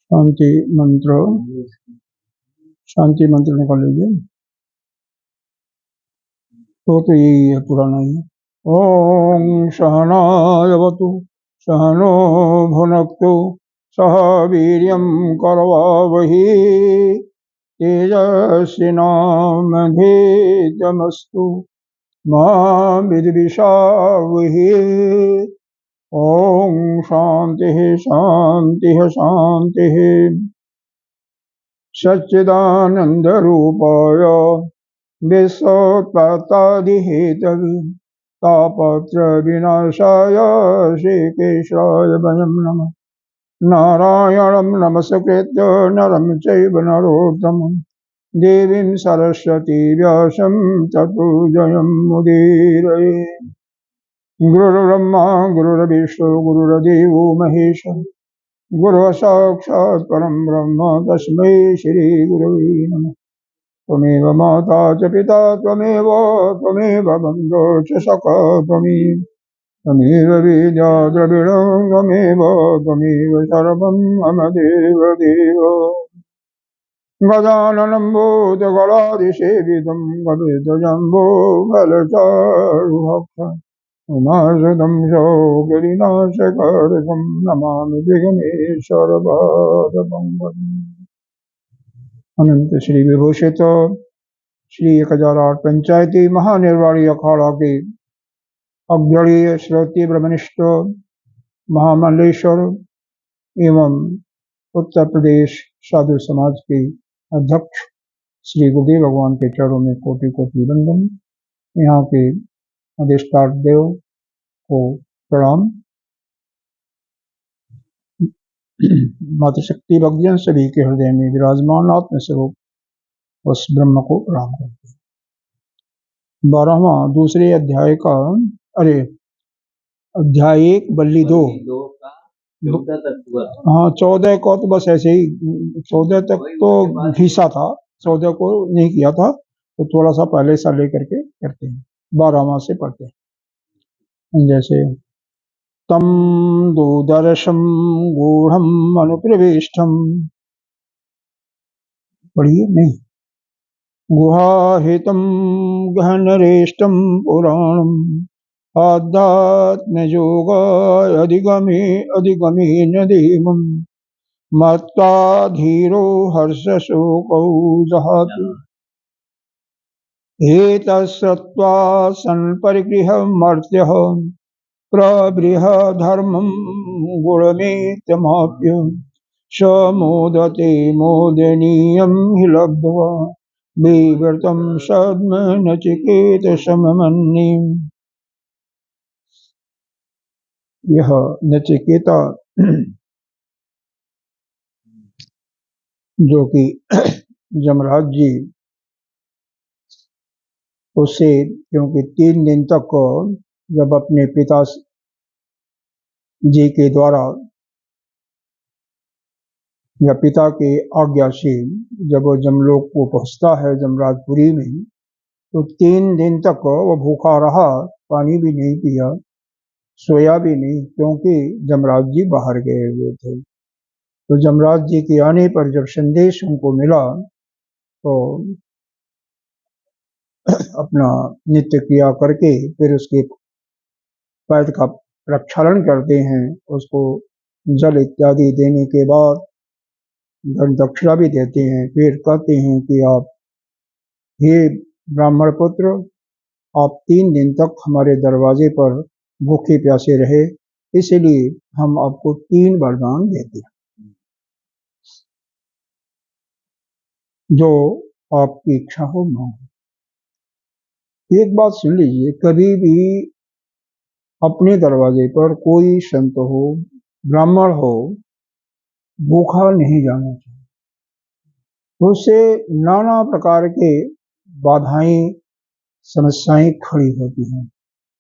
शांति मंत्र निकाल लीजिए। तो यही है, पुराना ही। ओम सहनावतु सहनो भुनक्तु सह वीर्यं करवावहि तेजस्विनावधीतमस्तु मा विद्विषावहि। ओम शांति शांति शांति। सच्चिदानंद रूपाय विश्वोत्पत्त्यादिहेतवे तापत्र विनाशाय श्रीकेशाय वयं नमः। नारायणं नमस्कृत्य नरं चैव नरोत्तमं देवीं सरस्वती व्यासं ततो जयमुदीरये। गुरुर्ब्रह्मा गुरुर्विष्णु गुरुर्देवो महेश्वर गुरुः साक्षात् परं ब्रह्म तस्मै श्री गुरवे नमः। त्वमेव माता च पिता त्वमेव बन्धो च सखा त्वमेव विद्या द्रविणं त्वमेव सर्वं मम देव। गजाननं भूतगणाधिसेवितं गजध्वजम्बो फलचारुभक्षम् उमासुतं शोकविनाशकारकं नमामि विघ्नेश्वरपादपङ्कजम्। अनंत श्री विभूषित श्री 1008 पंचायती महानिर्वाणी अखाड़ा के अग्रणीय श्रोतीय ब्रह्मनिष्ठ महामंडलेश्वर एवं उत्तर प्रदेश साधु समाज के अध्यक्ष श्री गुरुदेव भगवान के चरणों में कोटि कोटि वंदन। यहाँ के अधिष्ठाता देव को प्रणाम। मातृशक्ति भक्तजन सभी के हृदय में विराजमान आत्मस्वरूप उस ब्रह्म को प्रणाम करते हैं। 12वां दूसरे अध्याय का अध्याय 1 बल्ली 2 हाँ 14 को तो बस ऐसे ही 14 तक तो घिसा था, 14 को नहीं किया था, तो थोड़ा सा पहले सा लेकर के करते हैं। 12वां से पढ़ते हैं। जैसे तम दूरदर्शम गूढ़म अनुप्रविष्टम, पढ़िए नहीं, गुहाहितं गहनरेष्टं पुराणम् आध्यात्मयोगाय अधिगमेन देवम् मत्ता धीरो हर्षशोकौ जहाति। एतच्छ्रुत्वा सन्परिगृह्य प्रबृहद्धर्मं गुणमेत्यमाप्य स मोदते मोदनीयं हि लब्ध्वा विव्रतं सद्म नचिकेतसमन्यम्। यह नचिकेता जो कि यमराज जी उससे क्योंकि 3 दिन तक जब अपने पिता जी के द्वारा या पिता के आज्ञा से जब वो जमलोक को पहुंचता है जमराजपुरी में, तो 3 दिन तक वो भूखा रहा, पानी भी नहीं पिया, सोया भी नहीं, क्योंकि जमराज जी बाहर गए हुए थे। तो जमराज जी के आने पर जब संदेश उनको मिला तो अपना नित्य क्रिया करके फिर उसके पैर का प्रक्षालन करते हैं, उसको जल इत्यादि देने के बाद धन दक्षिणा भी देते हैं। फिर कहते हैं कि आप हे ब्राह्मण पुत्र, आप 3 दिन तक हमारे दरवाजे पर भूखे प्यासे रहे, इसलिए हम आपको 3 वरदान देते हैं जो आपकी इच्छा हो मांगो। एक बात सुन लीजिए, कभी भी अपने दरवाजे पर कोई संत हो, ब्राह्मण हो, भूखा नहीं जाना चाहिए। उससे नाना प्रकार के बाधाएं, समस्याएं खड़ी होती हैं।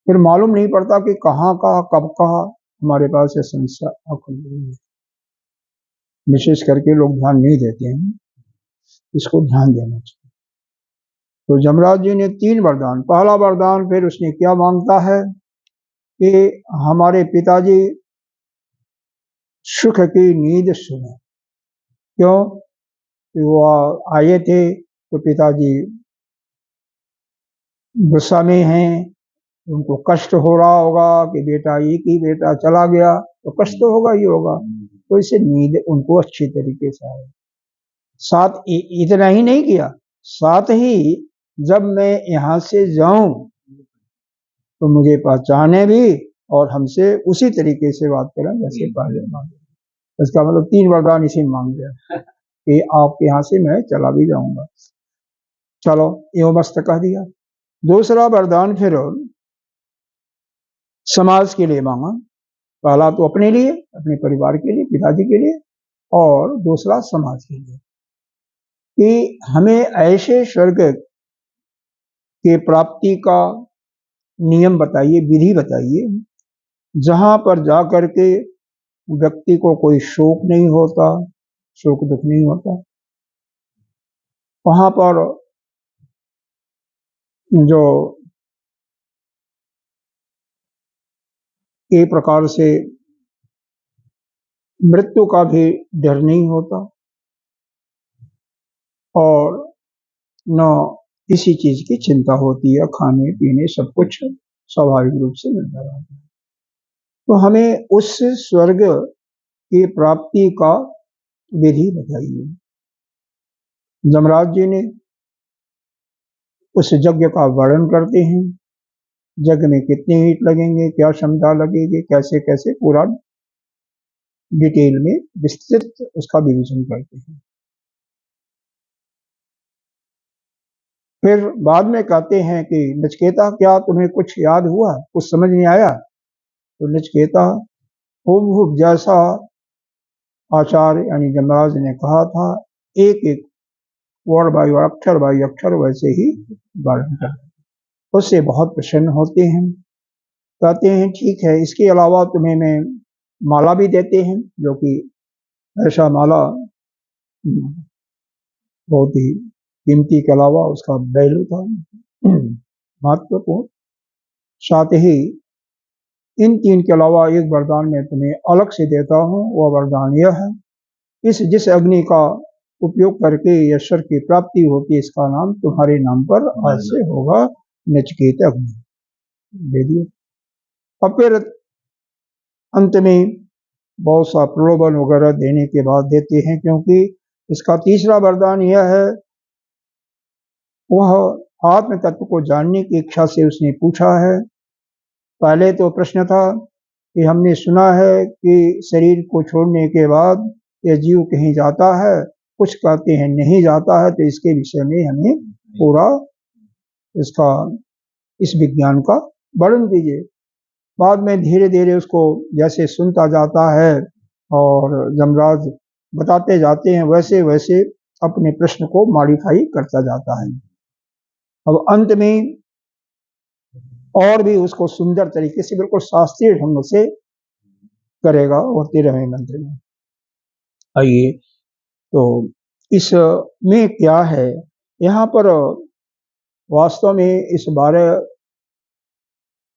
फिर मालूम नहीं पड़ता कि कहाँ का कब का हमारे पास ये समस्या आ खड़ी है। विशेष करके लोग ध्यान नहीं देते हैं, इसको ध्यान देना चाहिए। तो जमराज जी ने 3 वरदान, पहला वरदान फिर उसने क्या मांगता है कि हमारे पिताजी सुख की नींद सुने। क्यों? कि वो आए थे तो पिताजी गुस्सा में हैं, उनको कष्ट हो रहा होगा कि बेटा एक ही बेटा चला गया, तो कष्ट तो होगा ही होगा। तो इसे नींद उनको अच्छी तरीके से आए। साथ इतना ही नहीं किया, साथ ही जब मैं यहाँ से जाऊं तो मुझे पहचाने भी और हमसे उसी तरीके से बात करें जैसे पहले मांगे। इसका मतलब 3 वरदान इसी मांग लिया कि आपके यहाँ से मैं चला भी जाऊंगा। चलो यो मस्त कह दिया। दूसरा वरदान फिर समाज के लिए मांगा। पहला तो अपने लिए, अपने परिवार के लिए, पिताजी के लिए, और दूसरा समाज के लिए कि हमें ऐसे स्वर्ग के प्राप्ति का नियम बताइए, विधि बताइए, जहां पर जाकर के व्यक्ति को कोई शोक नहीं होता, शोक दुख नहीं होता। वहां पर जो एक प्रकार से मृत्यु का भी डर नहीं होता और न किसी चीज की चिंता होती है, खाने पीने सब कुछ स्वाभाविक रूप से मिलता रहता है। तो हमें उस स्वर्ग की प्राप्ति का विधि बताइए। जमराज जी ने उस यज्ञ का वर्णन करते हैं, यज्ञ में कितने ईंट लगेंगे, क्या क्षमता लगेगी, कैसे कैसे पूरा डिटेल में विस्तृत उसका विवेचन करते हैं। फिर बाद में कहते हैं कि नचिकेता क्या तुम्हें कुछ याद हुआ, कुछ समझ नहीं आया? तो नचिकेता खूब जैसा आचार्य यानी जमराज ने कहा था, एक एक वर्ड बाई अक्षर वैसे ही वर्णन कर, उससे बहुत प्रसन्न होते हैं। कहते हैं ठीक है, इसके अलावा तुम्हें मैं माला भी देते हैं, जो कि ऐसा माला बहुत ही कीमती के अलावा उसका वैल्यू था महत्वपूर्ण। साथ ही इन 3 के अलावा एक वरदान मैं तुम्हें अलग से देता हूँ। वह वरदान यह है, जिस अग्नि का उपयोग करके ईश्वर की प्राप्ति होती है, इसका नाम तुम्हारे नाम पर आज से होगा नचिकेत अग्नि। दे दिए। अब फिर अंत में बहुत सा प्रलोभन वगैरह देने के बाद देते हैं, क्योंकि इसका तीसरा वरदान यह है, वह आत्म तत्व को जानने की इच्छा से उसने पूछा है। पहले तो प्रश्न था कि हमने सुना है कि शरीर को छोड़ने के बाद यह जीव कहीं जाता है, कुछ कहते हैं नहीं जाता है, तो इसके विषय में हमें पूरा इसका इस विज्ञान का वर्णन दीजिए। बाद में धीरे धीरे उसको जैसे सुनता जाता है और जमराज बताते जाते हैं, वैसे वैसे अपने प्रश्न को मॉडिफाई करता जाता है। अब अंत में और भी उसको सुंदर तरीके से बिल्कुल शास्त्रीय ढंग से करेगा वो 13वें मंत्र में। आइए, तो इसमें क्या है, यहाँ पर वास्तव में इस 12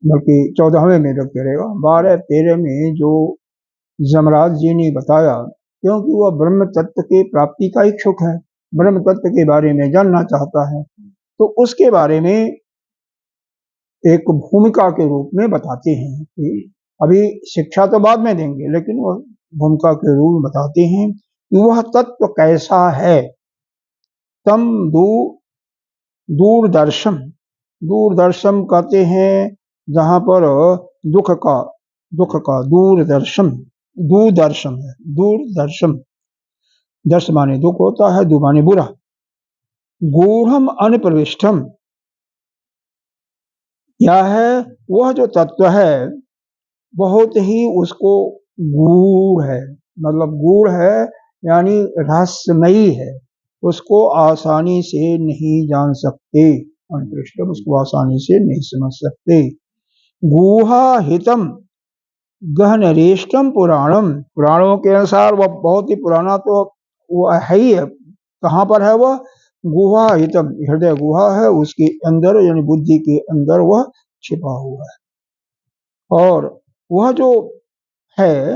बल्कि 14वें में रखते रहेगा, 12-13 में जो जमराज जी ने बताया, क्योंकि वह ब्रह्म तत्व के प्राप्ति का इच्छुक है, ब्रह्म तत्व के बारे में जानना चाहता है, तो उसके बारे में एक भूमिका के रूप में बताते हैं कि अभी शिक्षा तो बाद में देंगे, लेकिन वह भूमिका के रूप में बताते हैं कि वह तत्व कैसा है। तम दूरदर्शन, दूरदर्शन कहते हैं जहां पर दुख का दूरदर्शन, दूरदर्शन है, दूरदर्शन, दर्श माने दुख होता है, दु माने बुरा। गूढ़म अनप्रविष्टम, क्या है? वह जो तत्व है बहुत ही उसको गूढ़ है, मतलब गूढ़ है यानी रहस्यमयी है, उसको आसानी से नहीं जान सकते, अनपृष्टम उसको आसानी से नहीं समझ सकते। गुहा हितम गहनरेष्टम पुराणम, पुराणों के अनुसार वह बहुत ही पुराना तो वो है ही है। कहाँ पर है वह? गुहा हितम, हृदय गुहा है, उसके अंदर यानी बुद्धि के अंदर वह छिपा हुआ है। और वह जो है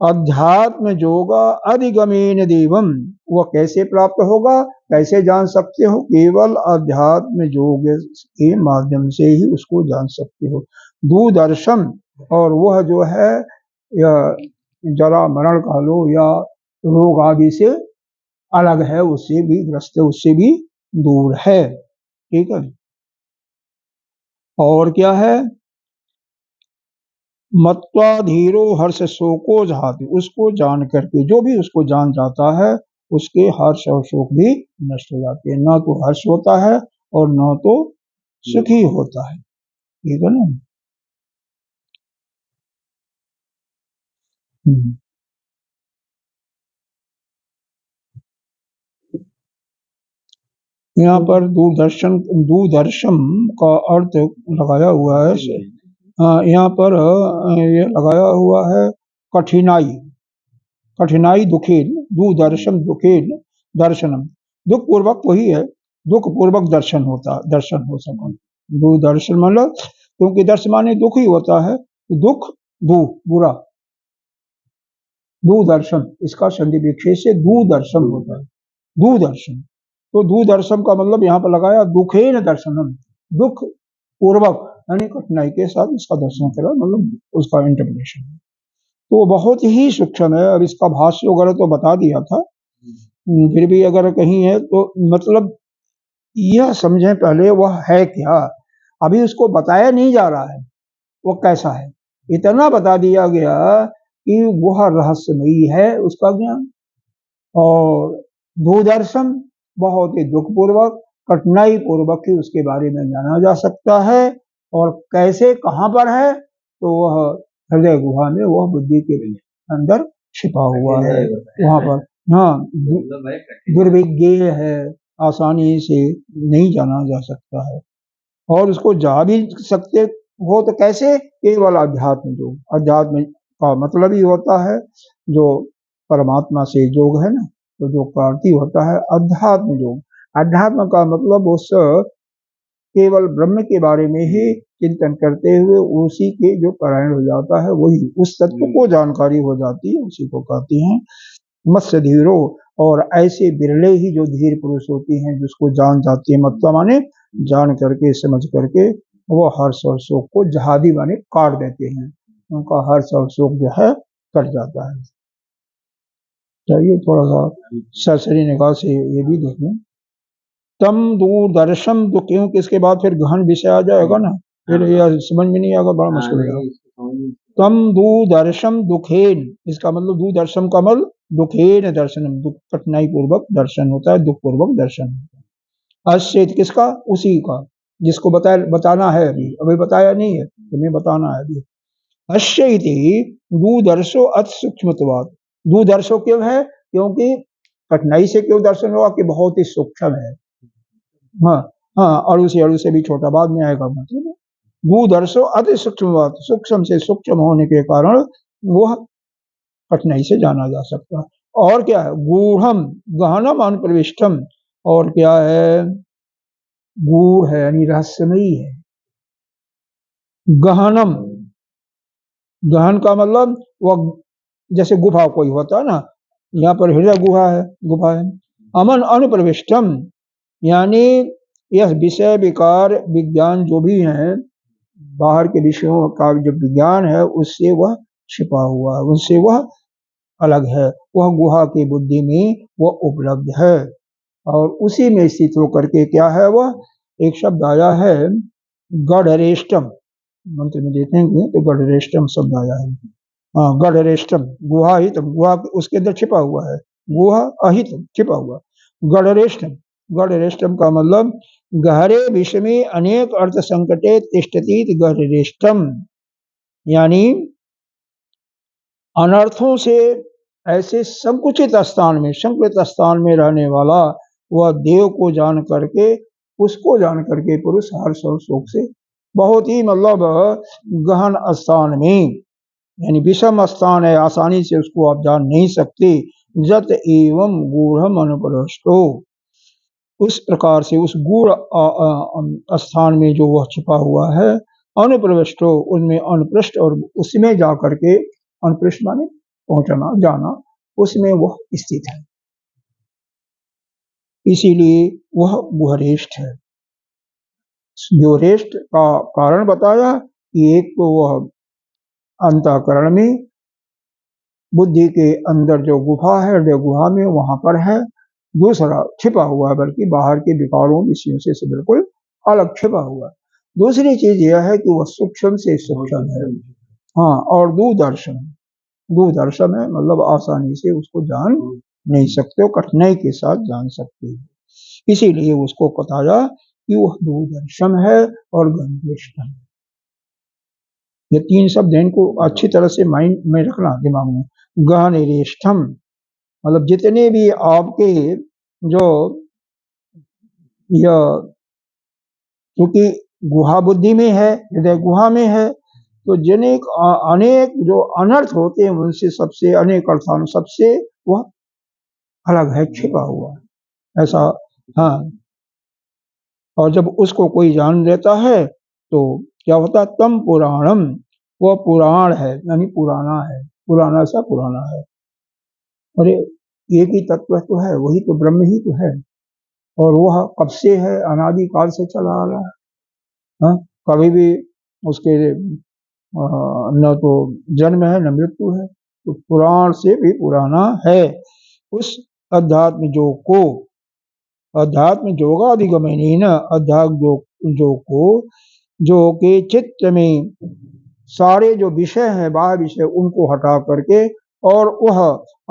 अध्यात्म योगा अधिगमेन देवम, वह कैसे प्राप्त होगा, कैसे जान सकते हो? केवल अध्यात्म योग के माध्यम से ही उसको जान सकते हो। दूरदर्शन, और वह जो है यह जरा मरण कह लो या रोग आदि से अलग है, उससे भी ग्रस्त, उससे भी दूर है। ठीक है, और क्या है? मत्वा धीरो हर्ष शोको जहाति, उसको जान करके जो भी उसको जान जाता है उसके हर्ष और शोक भी नष्ट हो जाते हैं, न तो हर्ष होता है और न तो सुखी होता है। ठीक है ना? यहाँ पर दूरदर्शन, दूरदर्शन का अर्थ लगाया हुआ है। यहाँ पर ये लगाया हुआ है कठिनाई, कठिनाई दुखेन, दूरदर्शन दुखेन दर्शनम, दुख पूर्वक वही है, दुख पूर्वक दर्शन होता, दर्शन हो सका। दूरदर्शन मतलब, क्योंकि दर्शन माने दुख ही होता है, दुख दू बुरा, दूरदर्शन इसका संधि विक्षेप से दूरदर्शन होता है, दूरदर्शन। तो दूरदर्शन का मतलब यहाँ पर लगाया दुखेन दर्शनम, दुख पूर्वक यानी कठिनाई के साथ इसका दर्शन करा, मतलब उसका इंटरप्रिटेशन। तो बहुत ही सूक्ष्म है। अब इसका भाष्य वगैरह तो बता दिया था, फिर भी अगर कहीं है तो मतलब यह समझें पहले वह है क्या। अभी उसको बताया नहीं जा रहा है वो कैसा है, इतना बता दिया गया कि वह रहस्यमयी है उसका ज्ञान। और दूरदर्शन बहुत ही दुख पूर्वक, कठिनाई पूर्वक ही उसके बारे में जाना जा सकता है। और कैसे, कहाँ पर है? तो वह हृदय गुहा में, वह बुद्धि के अंदर छिपा हुआ है वहां पर। हाँ, दुर्विज्ञेय है, आसानी से नहीं जाना जा सकता है। और उसको जा भी सकते हो तो कैसे? केवल अध्यात्म योग, अध्यात्म का मतलब ही होता है जो परमात्मा से योग है ना, तो जो प्रार्थी होता है अध्यात्म योग। अध्यात्म का मतलब उस केवल ब्रह्म के बारे में ही चिंतन करते हुए उसी के जो पारायण हो जाता है, वही उस तत्व को जानकारी हो जाती है, उसी को कहते हैं मत्स्य धीरो। और ऐसे बिरले ही जो धीर पुरुष होती हैं जिसको जान जाती है, मतलब माने जान करके, समझ करके वो हर्ष और शोक को जहादी माने काट देते हैं, उनका हर्ष और शोक जो है कट जाता है। चाहिए थोड़ा सा सरसरी निगाह से ये भी देखें। तम दूरदर्शन तो क्यों, किसके बाद फिर गहन विषय आ जाएगा ना, फिर यह समझ में नहीं आएगा, बड़ा मुश्किल है। तम दूरदर्शन दुखेन, इसका मतलब दूरदर्शन का मतलब दुखेन दर्शनम, दुख कठिनाई पूर्वक दर्शन होता है, दुख पूर्वक दर्शन होता है। अश्य किसका? उसी का जिसको बताना है, अभी बताया नहीं है, तुम्हें बताना है अभी। अश्य इति दूरदर्शो अति सूक्ष्मत्वात्, दूरदर्शो क्यों है? क्योंकि कठिनाई से क्यों दर्शन हुआ कि बहुत ही सूक्ष्म है। हाँ, हाँ, अणु से भी छोटा, बाद में आएगा मतलब। दूरदर्शो अति सूक्ष्म, सूक्ष्म से सूक्ष्म होने के कारण वह कठिनाई से जाना जा सकता है। और क्या है? गूढ़म गहनम अनुप्रविष्टम, और क्या है? गूढ़ है यानी रहस्यमयी है। गहनम, गहन का मतलब वह जैसे गुफा कोई होता है ना, यहाँ पर हृदय गुहा है, गुफा है। अमन अनुप्रविष्टम यानी यह विषय विकार विज्ञान जो भी है, बाहर के विषयों का जो विज्ञान है उससे वह छिपा हुआ है, उससे वह अलग है, वह गुहा की बुद्धि में वह उपलब्ध है। और उसी में स्थित होकर के क्या है वह? एक शब्द आया है गढ़रेष्टम, मंत्र में देखेंगे तो गढ़रेष्टम शब्द आया है। हाँ, गढ़रेष्टम, गुहा हित, गुहा उसके अंदर छिपा हुआ है, गुहा अहित छिपा हुआ। गढ़रेष्टम, गढ़रेष्टम का मतलब गहरे विषय में अनेक अर्थ संकटे तिष्ठतीत गढ़रेष्टम, यानी अनर्थों से ऐसे संकुचित स्थान में, संकुचित स्थान में रहने वाला वह देव को जान करके, उसको जान करके पुरुष हर्ष और शोक से बहुत ही मतलब गहन स्थान में, यानी विषम स्थान है, आसानी से उसको आप जान नहीं सकते। जत एवं गूढ़म अनुप्रविष्टो, उस प्रकार से उस गूढ़ स्थान में जो वह छिपा हुआ है, अनुप्रविष्टो, उनमें अनुपृष्ट, और उसमें जा करके, अनुपृष्ट माने पहुंचना, जाना, उसमें वह स्थित है, इसीलिए वह गुहरेष्ठ है। जो रेष्ठ का कारण बताया कि एक तो वह अंतःकरण में, बुद्धि के अंदर जो गुफा है, हृदय गुहा में, वहां पर है। दूसरा छिपा हुआ है, बल्कि बाहर के विकारों विषयों से बिल्कुल अलग छिपा हुआ है। दूसरी चीज यह है कि वह सूक्ष्म से सूक्ष्म है। हाँ, और दूरदर्शन, दूरदर्शन है, मतलब आसानी से उसको जान नहीं सकते हो, कठिनाई के साथ जान सकते हो, इसीलिए उसको बताया कि वह दूरदर्शन है और गंधेष्ठ है। ये तीन शब्द इनको अच्छी तरह से माइंड में रखना, दिमाग में। गहनेष्ठम मतलब जितने भी आपके जो यह, क्योंकि गुहा बुद्धि में है, हृदय गुहा में है, तो जिन्हें अनेक जो अनर्थ होते हैं उनसे सबसे, अनेक अर्थान सबसे वह अलग है, छिपा हुआ है, ऐसा। हाँ, और जब उसको कोई जान लेता है तो क्या होता है, तम पुराणम, वह पुराण है, यानी पुराना है, पुराना सा पुराना है। अरे एक ही तत्व तो है, वही तो ब्रह्म ही तो है, और वह कब से है, अनादि काल से चला आ रहा है। हाँ, कभी भी उसके न तो जन्म है न मृत्यु है, तो पुराण से भी पुराना है। उस अध्यात्म योग को, अध्यात्म योगाधिगमन, अध्यात्म योग को, जो के चित्त में सारे जो विषय हैं, बाह्य विषय, उनको हटा करके और वह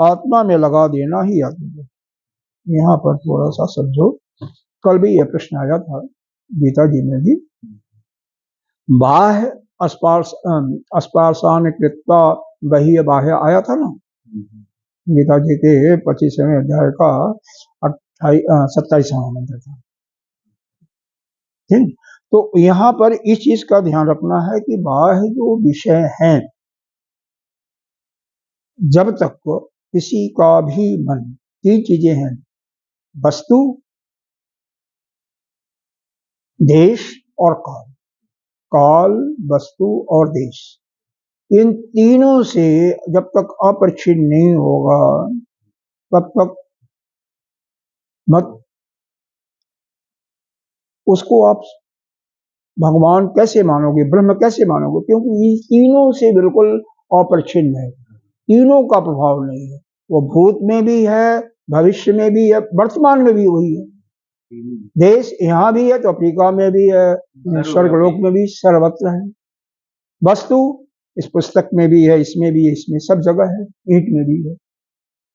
आत्मा में लगा देना ही आत्मयोग। यहाँ पर थोड़ा सा समझो, कल भी यह प्रश्न आया था गीता जी में भी, बाह्य स्पर्शान कृत्वा बहिः बाह्य आया था ना, गीता जी के 25वें अध्याय का 27वां मंत्र था। ठीक, तो यहाँ पर इस चीज का ध्यान रखना है कि बाह्य जो विषय हैं, जब तक किसी का भी मन, तीन चीजें हैं, वस्तु, देश और काल, काल, वस्तु और देश, इन तीनों से जब तक अपरिच्छिन्न नहीं होगा तब तक मत उसको आप भगवान कैसे मानोगे, ब्रह्म कैसे मानोगे, क्योंकि ये तीनों से बिल्कुल अपरिच्छिन्न है, तीनों का प्रभाव नहीं है। वो भूत में भी है, भविष्य में भी है, वर्तमान में भी वही है। देश यहाँ भी है तो अफ्रीका में भी है, स्वर्गलोक में भी, सर्वत्र है। वस्तु इस पुस्तक में भी है, इसमें भी है, इसमें सब जगह है, ईंट में भी है।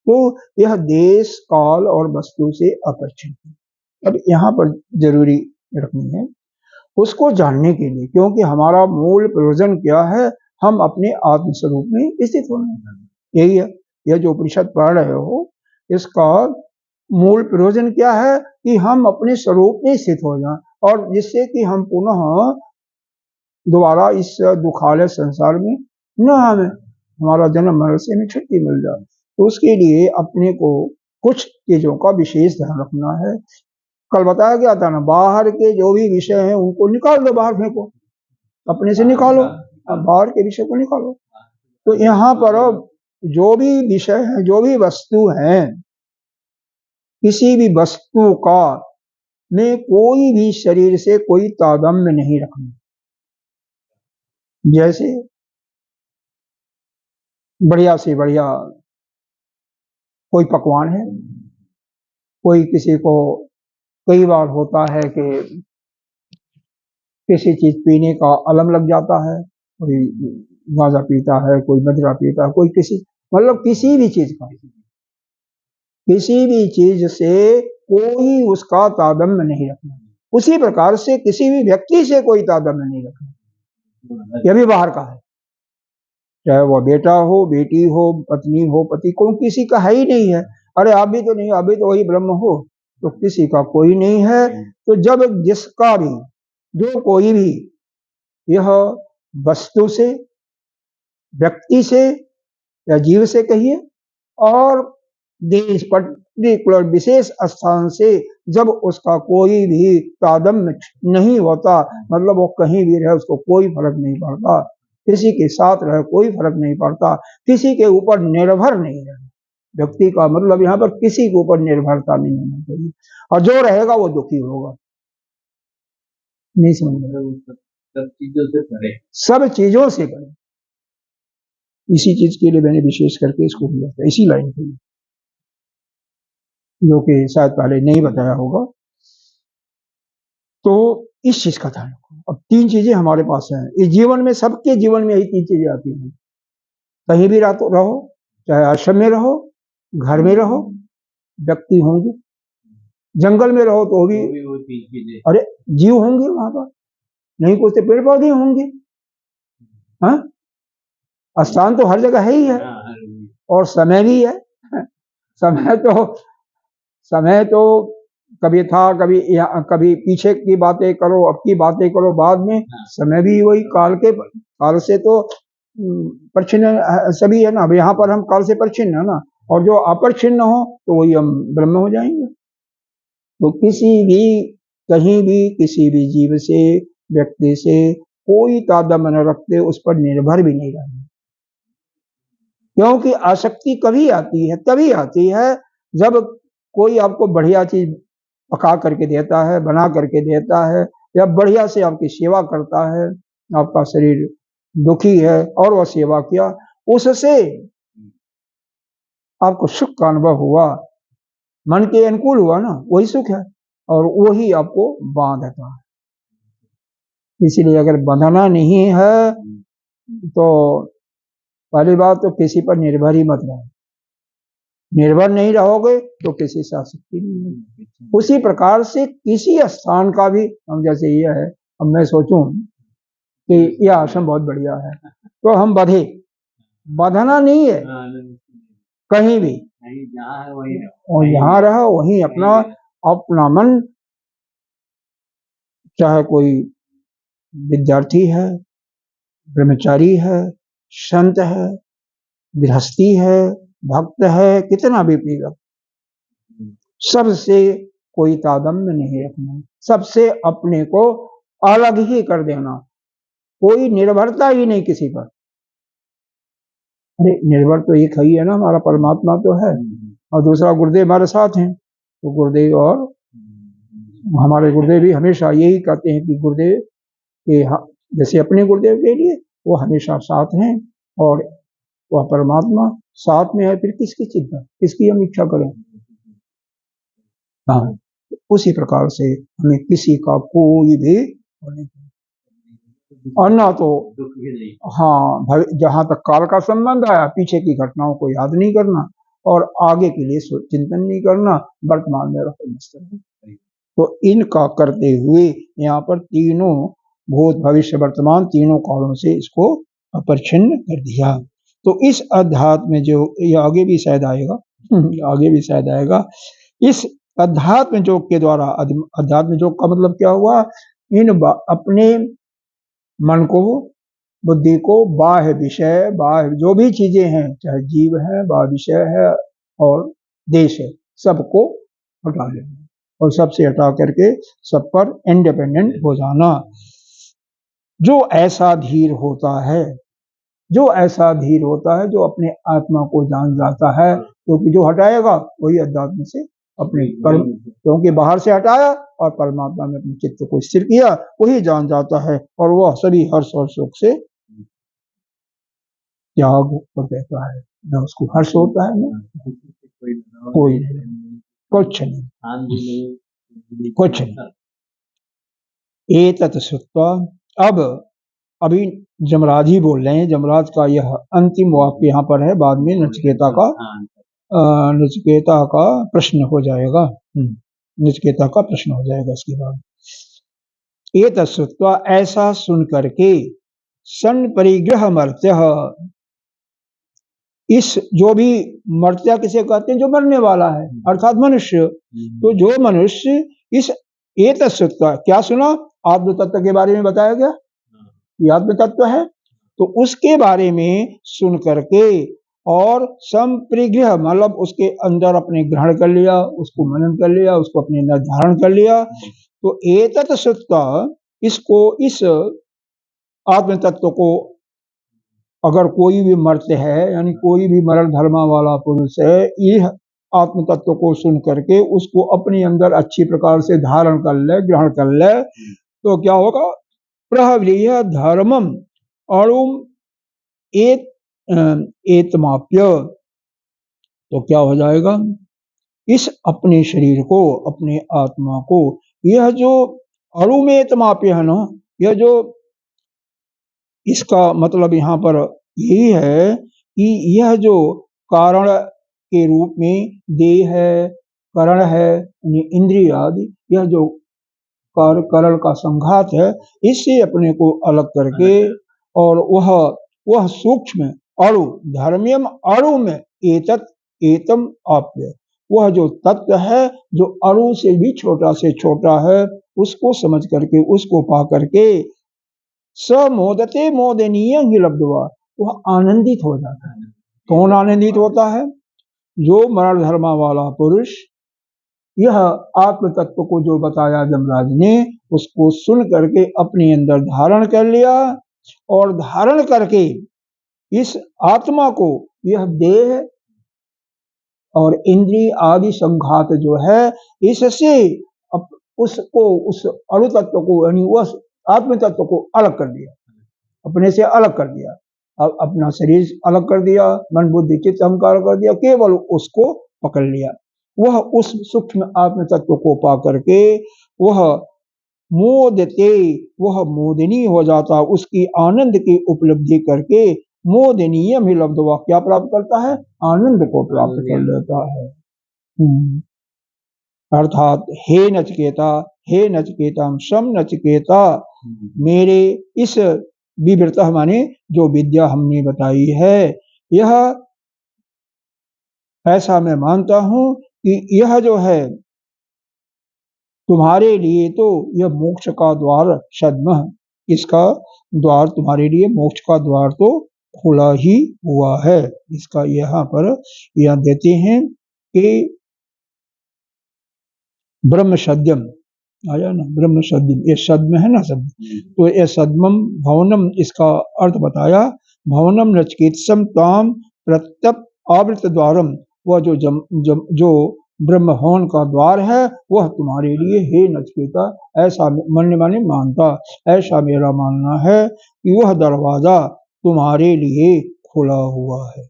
तो यह देश, काल और वस्तु से अपरिच्छिन्न है। अब यहाँ पर जरूरी रखनी है उसको जानने के लिए, क्योंकि हमारा मूल प्रयोजन क्या है, हम अपने आत्म स्वरूप में स्थित होना, यही है। यह जो उपनिषद पढ़ रहे हो, इसका मूल प्रयोजन क्या है कि हम अपने स्वरूप में स्थित हो जाएं, और जिससे कि हम पुनः दोबारा इस दुखालय संसार में न आवे, हमारा जन्म मरण से हमें छुट्टी मिल जाए। तो उसके लिए अपने को कुछ चीजों का विशेष ध्यान रखना है। कल बताया गया था ना, बाहर के जो भी विषय हैं उनको निकाल दो, बाहर फेंको, अपने से निकालो, बाहर के विषय को निकालो। तो यहाँ पर जो भी विषय है, जो भी वस्तु है, किसी भी वस्तु का में कोई भी शरीर से कोई तारतम्य नहीं रखना। जैसे बढ़िया से बढ़िया कोई पकवान है, कोई किसी को कई बार होता है कि किसी चीज पीने का अलम लग जाता है, कोई गांजा पीता है, कोई मदिरा पीता है, कोई किसी, मतलब किसी भी चीज का, किसी भी चीज से कोई उसका तारतम्य नहीं रखना। उसी प्रकार से किसी भी व्यक्ति से कोई तारतम्य नहीं रखना, यह भी बाहर का है। चाहे वह बेटा हो, बेटी हो, पत्नी हो, पति, कोई किसी का है ही नहीं है। अरे आप भी तो नहीं, आप भी तो वही ब्रह्म हो, तो किसी का कोई नहीं है। तो जब जिसका भी, जो कोई भी यह वस्तु से, व्यक्ति से या जीव से कहिए, और देश पर्टिकुलर विशेष स्थान से जब उसका कोई भी तादम्य नहीं होता, मतलब वो कहीं भी रहे उसको कोई फर्क नहीं पड़ता, किसी के साथ रहे कोई फर्क नहीं पड़ता, किसी के ऊपर निर्भर नहीं रहे। व्यक्ति का मतलब यहाँ पर किसी के ऊपर निर्भरता नहीं होना चाहिए, और जो रहेगा वो दुखी होगा। नहीं समझ में? सब चीजों से परे, सब चीजों से परे। इसी चीज के लिए मैंने विशेष करके इसको किया था, इसी लाइन के लिए, जो कि शायद पहले नहीं बताया होगा। तो इस चीज का ध्यान रखो। अब 3 चीजें हमारे पास हैं इस जीवन में, सबके जीवन में यही 3 चीजें आती हैं। कहीं भी रहो, चाहे आश्रम में रहो, घर में रहो, व्यक्ति होंगे, जंगल में रहो तो भी वो 3 चीजें, अरे जीव होंगे वहां पर, नहीं कुछ तो पेड़ पौधे होंगे। हाँ, स्थान तो हर जगह है ही है, और समय भी है। समय तो कभी था, कभी पीछे की बातें करो, अब की बातें करो बाद में, समय भी वही काल से तो परिच्छिन्न सभी है ना। अब यहाँ पर हम काल से परिच्छिन्न है ना, और जो अपरिच्छिन्न हो तो वही हम ब्रह्म हो जाएंगे। तो किसी भी, कहीं भी, किसी भी जीव से, व्यक्ति से कोई तादात्म्य न रखते, उस पर निर्भर भी नहीं रहना। क्योंकि आसक्ति कभी आती है, तभी आती है जब कोई आपको बढ़िया चीज पका करके देता है, बना करके देता है, या बढ़िया से आपकी सेवा करता है, आपका शरीर दुखी है और वह सेवा किया, उससे आपको सुख का अनुभव हुआ, मन के अनुकूल हुआ ना, वही सुख है, और वही आपको बांधता है। इसीलिए अगर बंधना नहीं है तो पहली बात तो किसी पर निर्भर ही मत रहो। निर्भर नहीं रहोगे तो किसी से आसक्ति नहीं होगी। उसी प्रकार से किसी स्थान का भी, हम जैसे ये है, अब मैं सोचूं कि यह आश्रम बहुत बढ़िया है तो हम बंधना नहीं है कहीं भी, और यहाँ रहो वहीं अपना मन, चाहे कोई विद्यार्थी है, ब्रह्मचारी है, संत है, गृहस्थी है, भक्त है, कितना भी पीड़ित, सबसे कोई तादात्म्य नहीं रखना, सबसे अपने को अलग ही कर देना, कोई निर्भरता ही नहीं किसी पर। अरे निर्भर तो एक ही है ना, हमारा परमात्मा तो है, और दूसरा गुरुदेव हमारे साथ हैं। तो गुरुदेव, और हमारे गुरुदेव भी हमेशा यही कहते हैं कि गुरुदेव के, जैसे अपने गुरुदेव के लिए वो हमेशा साथ हैं, और वह परमात्मा साथ में है, फिर किसकी चिंता, किसकी हम इच्छा करें। हाँ, उसी प्रकार से हमें किसी का कोई भी, और ना तो हाँ, जहां तक काल का संबंध आया, पीछे की घटनाओं को याद नहीं करना, और आगे के लिए चिंतन नहीं करना, वर्तमान में रहो। तो इनका करते हुए यहाँ पर तीनों भूत भविष्य वर्तमान तीनों कालों से इसको अपरिच्छिन्न कर दिया। तो इस अध्यात्म में जो, ये आगे भी शायद आएगा, आगे भी शायद आएगा, इस अध्यात्म योग के द्वारा, अध्यात्म योग का मतलब क्या हुआ, अपने मन को, बुद्धि को बाह्य विषय, बाह्य जो भी चीजें हैं, चाहे जीव है, बाह्य विषय है और देश है, सबको हटा लेना, और सबसे हटा करके सब पर इंडिपेंडेंट हो जाना। जो ऐसा धीर होता है, जो ऐसा धीर होता है, जो अपने आत्मा को जान जाता है, क्योंकि जो हटाएगा वही अध्यात्म से अपने कर्म, क्योंकि बाहर से हटाया और परमात्मा में अपने चित्त को स्थिर किया, वही जान जाता है, और वह सभी हर्ष और सुख से त्याग कर देता है। न उसको हर्ष होता है, न कोई कुछ नहीं, कुछ नहीं। एतत् श्रुत्वा, अब अभी जमराज ही बोल रहे हैं, जमराज का यह अंतिम वाक्य यहाँ पर है, बाद में नचिकेता का प्रश्न हो जाएगा, नचिकेता का प्रश्न हो जाएगा इसके बाद। एतत् श्रुत्वा, ऐसा सुन करके, सन परिग्रह मर्त्य, इस जो भी मर्त्या किसे कहते हैं, जो मरने वाला है, अर्थात मनुष्य। तो जो मनुष्य इस एतत्सुत्वा, क्या सुना, आत्म तत्व के बारे में बताया गया, ये आत्म तत्व है, तो उसके बारे में सुन करके और संप्रिग्रह मतलब उसके अंदर अपने ग्रहण कर लिया, उसको मनन कर लिया, उसको अपने अंदर धारण कर लिया। तो एतत् सुत्वा, इसको, इस आत्म तत्व को अगर कोई भी मर्त्य है, यानी कोई भी मरण धर्मा वाला पुरुष है, यह आत्म तत्व को सुन करके उसको अपने अंदर अच्छी प्रकार से धारण कर ले, ग्रहण कर ले, तो क्या होगा, प्रहव्रिय धर्मम अणुम एतमाप्य, तो क्या हो जाएगा, इस अपने शरीर को, अपने आत्मा को, यह जो अणुमेतमाप्य है ना, यह जो, इसका मतलब यहाँ पर यही है कि यह जो कारण के रूप में देह है, करण है, इंद्रिय आदि, यह जो करण का संघात है, इससे अपने को अलग करके, और वह सूक्ष्म अणु, धर्म्यम अणु में एतम आप्य, वह जो तत्व है जो अणु से भी छोटा से छोटा है, उसको समझ करके, उसको पा करके, समोदते मोदनीय ही लब्धवा, वह आनंदित हो जाता है। कौन आनंदित होता है, जो मरण धर्मा वाला पुरुष यह आत्म तत्व को जो बताया जमराज ने, उसको सुन करके अपने अंदर धारण कर लिया, और धारण करके इस आत्मा को, यह देह और इंद्रिय आदि संघात जो है, इससे उसको, उस अणु तत्व को, यानी उस आत्म तत्व को अलग कर दिया, अपने से अलग कर दिया। अब अपना शरीर अलग कर दिया, मन बुद्धि चित्त अहंकार कर दिया, केवल उसको पकड़ लिया। वह उस सूक्ष्म आत्म तत्व को पा करके वह मोदते, वह मोदिनी हो जाता, उसकी आनंद की उपलब्धि करके मोदनीय ही लब्धवा, क्या प्राप्त करता है, आनंद को प्राप्त कर लेता है। अर्थात हे नचिकेता, हे नचिकेता, सम नचिकेता, मेरे इस विवृतः माने जो विद्या हमने बताई है, यह ऐसा मैं मानता हूं कि यह जो है तुम्हारे लिए तो यह मोक्ष का द्वार सद्म, इसका द्वार तुम्हारे लिए, मोक्ष का द्वार तो खुला ही हुआ है। इसका यहाँ पर यह देते हैं कि ब्रह्म सद्यम आया ना, ब्रह्म सद्यम, ये सद्म है ना शब्द, तो ये सद्मम भवनम, इसका अर्थ बताया, भवनम नचिकेतसम ताम प्रत्यप आवृत द्वारम, वह जो ब्रह्म भवन का द्वार है, वह तुम्हारे लिए हे नचिकेता, ऐसा मन माने मानता, ऐसा मेरा मानना है कि वह दरवाजा तुम्हारे लिए खुला हुआ है,